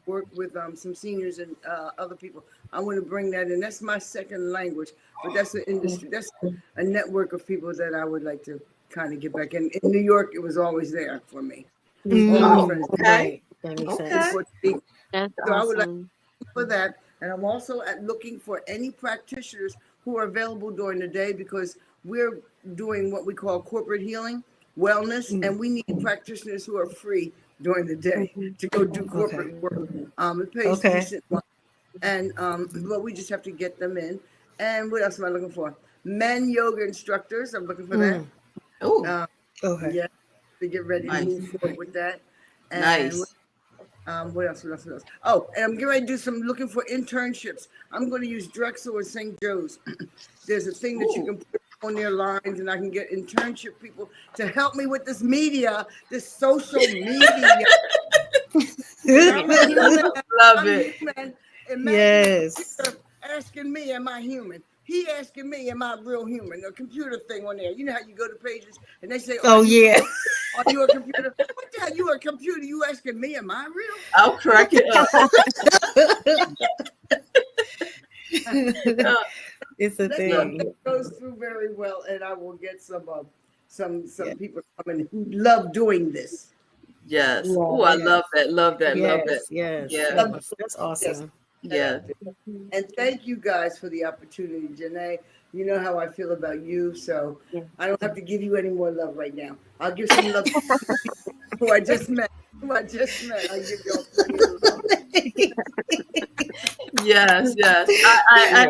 work with some seniors and other people. I want to bring that in. That's my second language, but that's an industry. That's a network of people that I would like to kind of get back in. In New York, it was always there for me. All my Oh, friends okay. Right. That makes in Okay. sense. Puerto Rico. That's So I would like awesome. for that. And I'm also looking for any practitioners who are available during the day, because we're doing what we call corporate healing, wellness, and we need practitioners who are free during the day Mhm. to go do Okay. corporate work. It pays Okay. decent money, and but we just have to get them in. And what else am I looking for? Men yoga instructors. I'm looking for that. Mm. Oh, Okay. Yeah, to get ready to nice. move forward with that. And Nice. what else? What else? What else? Oh, and I'm getting ready to do some looking for internships. I'm going to use Drexel or St. Joe's. There's a thing that you Ooh. can put on their lines, and I can get internship people to help me with this media, this social media. I'm human. Love I'm it. human. Imagine a Yes. computer asking me, "Am I human?" He asking me, "Am I real human?" A computer thing on there. You know how you go to pages and they say, Oh yeah. are you a computer? What the hell? You a computer? You asking me, am I real? I'll crack it up. It's a Let's hope thing. that goes through very well, and I will get some Yeah. people coming who love doing this. Yes. Oh, I Yeah. Yes. love that. Love that. Love that. Yes. Yes. Yeah. Yes. That's Yes, awesome. Yeah. and thank you guys for the opportunity, Janae. You know how I feel about you, so Yeah. I don't have to give you any more love right now. I'll give some love to who I just met. I'll give you all plenty of love. Yes. Yes. Yeah.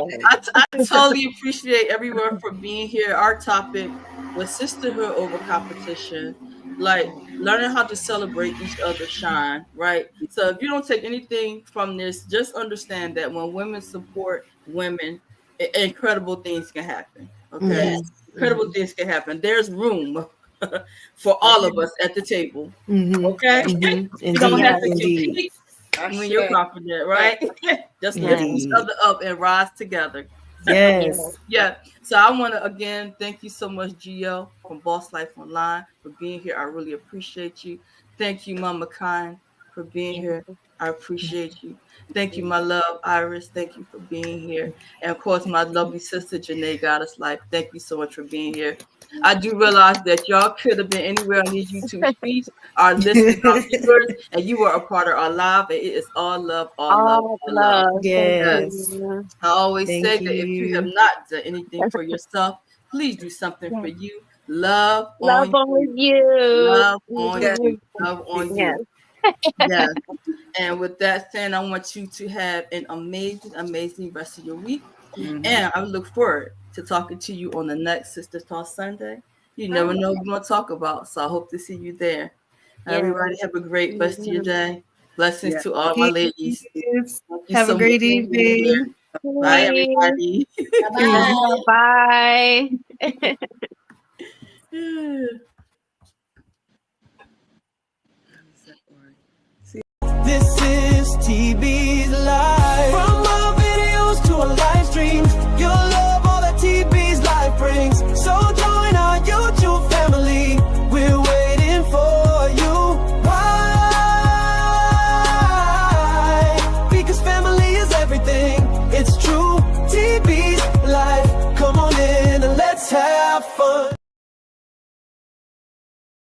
I totally appreciate everyone for being here. Our topic was sisterhood over competition, like learning how to celebrate each other's shine, right? So if you don't take anything from this, just understand that when women support women, incredible things can happen. Okay, Yes. incredible things can happen. There's room for all of us at the table. Mm-hmm. Okay, Mm-hmm. you don't Indeed. have Yes. to Indeed. compete I when you're say, confident, right? Just lift Yes. each Indeed. other up and rise together. Yes. Yes. Yeah. So I want to again thank you so much, Gio from Boss Life Online, for being here. I really appreciate you. Thank you, Mama Kind, for being here. I appreciate you. Thank you, my love, Iris. Thank you for being here. And of course, my lovely sister, Janae Goddess Life. Thank you so much for being here. I do realize that y'all could have been anywhere on these YouTube streets, our listeners, our viewers, and you were a part of our live. And it is all love, all love, All all love. love. Thank Yes. Yes. you. I always say Thank that if you have you. not done anything for yourself, please do something for Yes. you. Love Love on on you. you. Love on yeah, you. Love on Yes. you. Yes. And with that said, I want you to have an amazing, amazing rest of your week. And I look forward to talking to you on the next Sister Talk Sunday. You never know what we're going to talk about. So I hope to see you there. Yes. Everybody have a great rest of your day. Blessings yeah. to all my ladies. Peace. Thank you Have a so much great for being here. evening. Bye, Please. everybody. Bye-bye. Bye.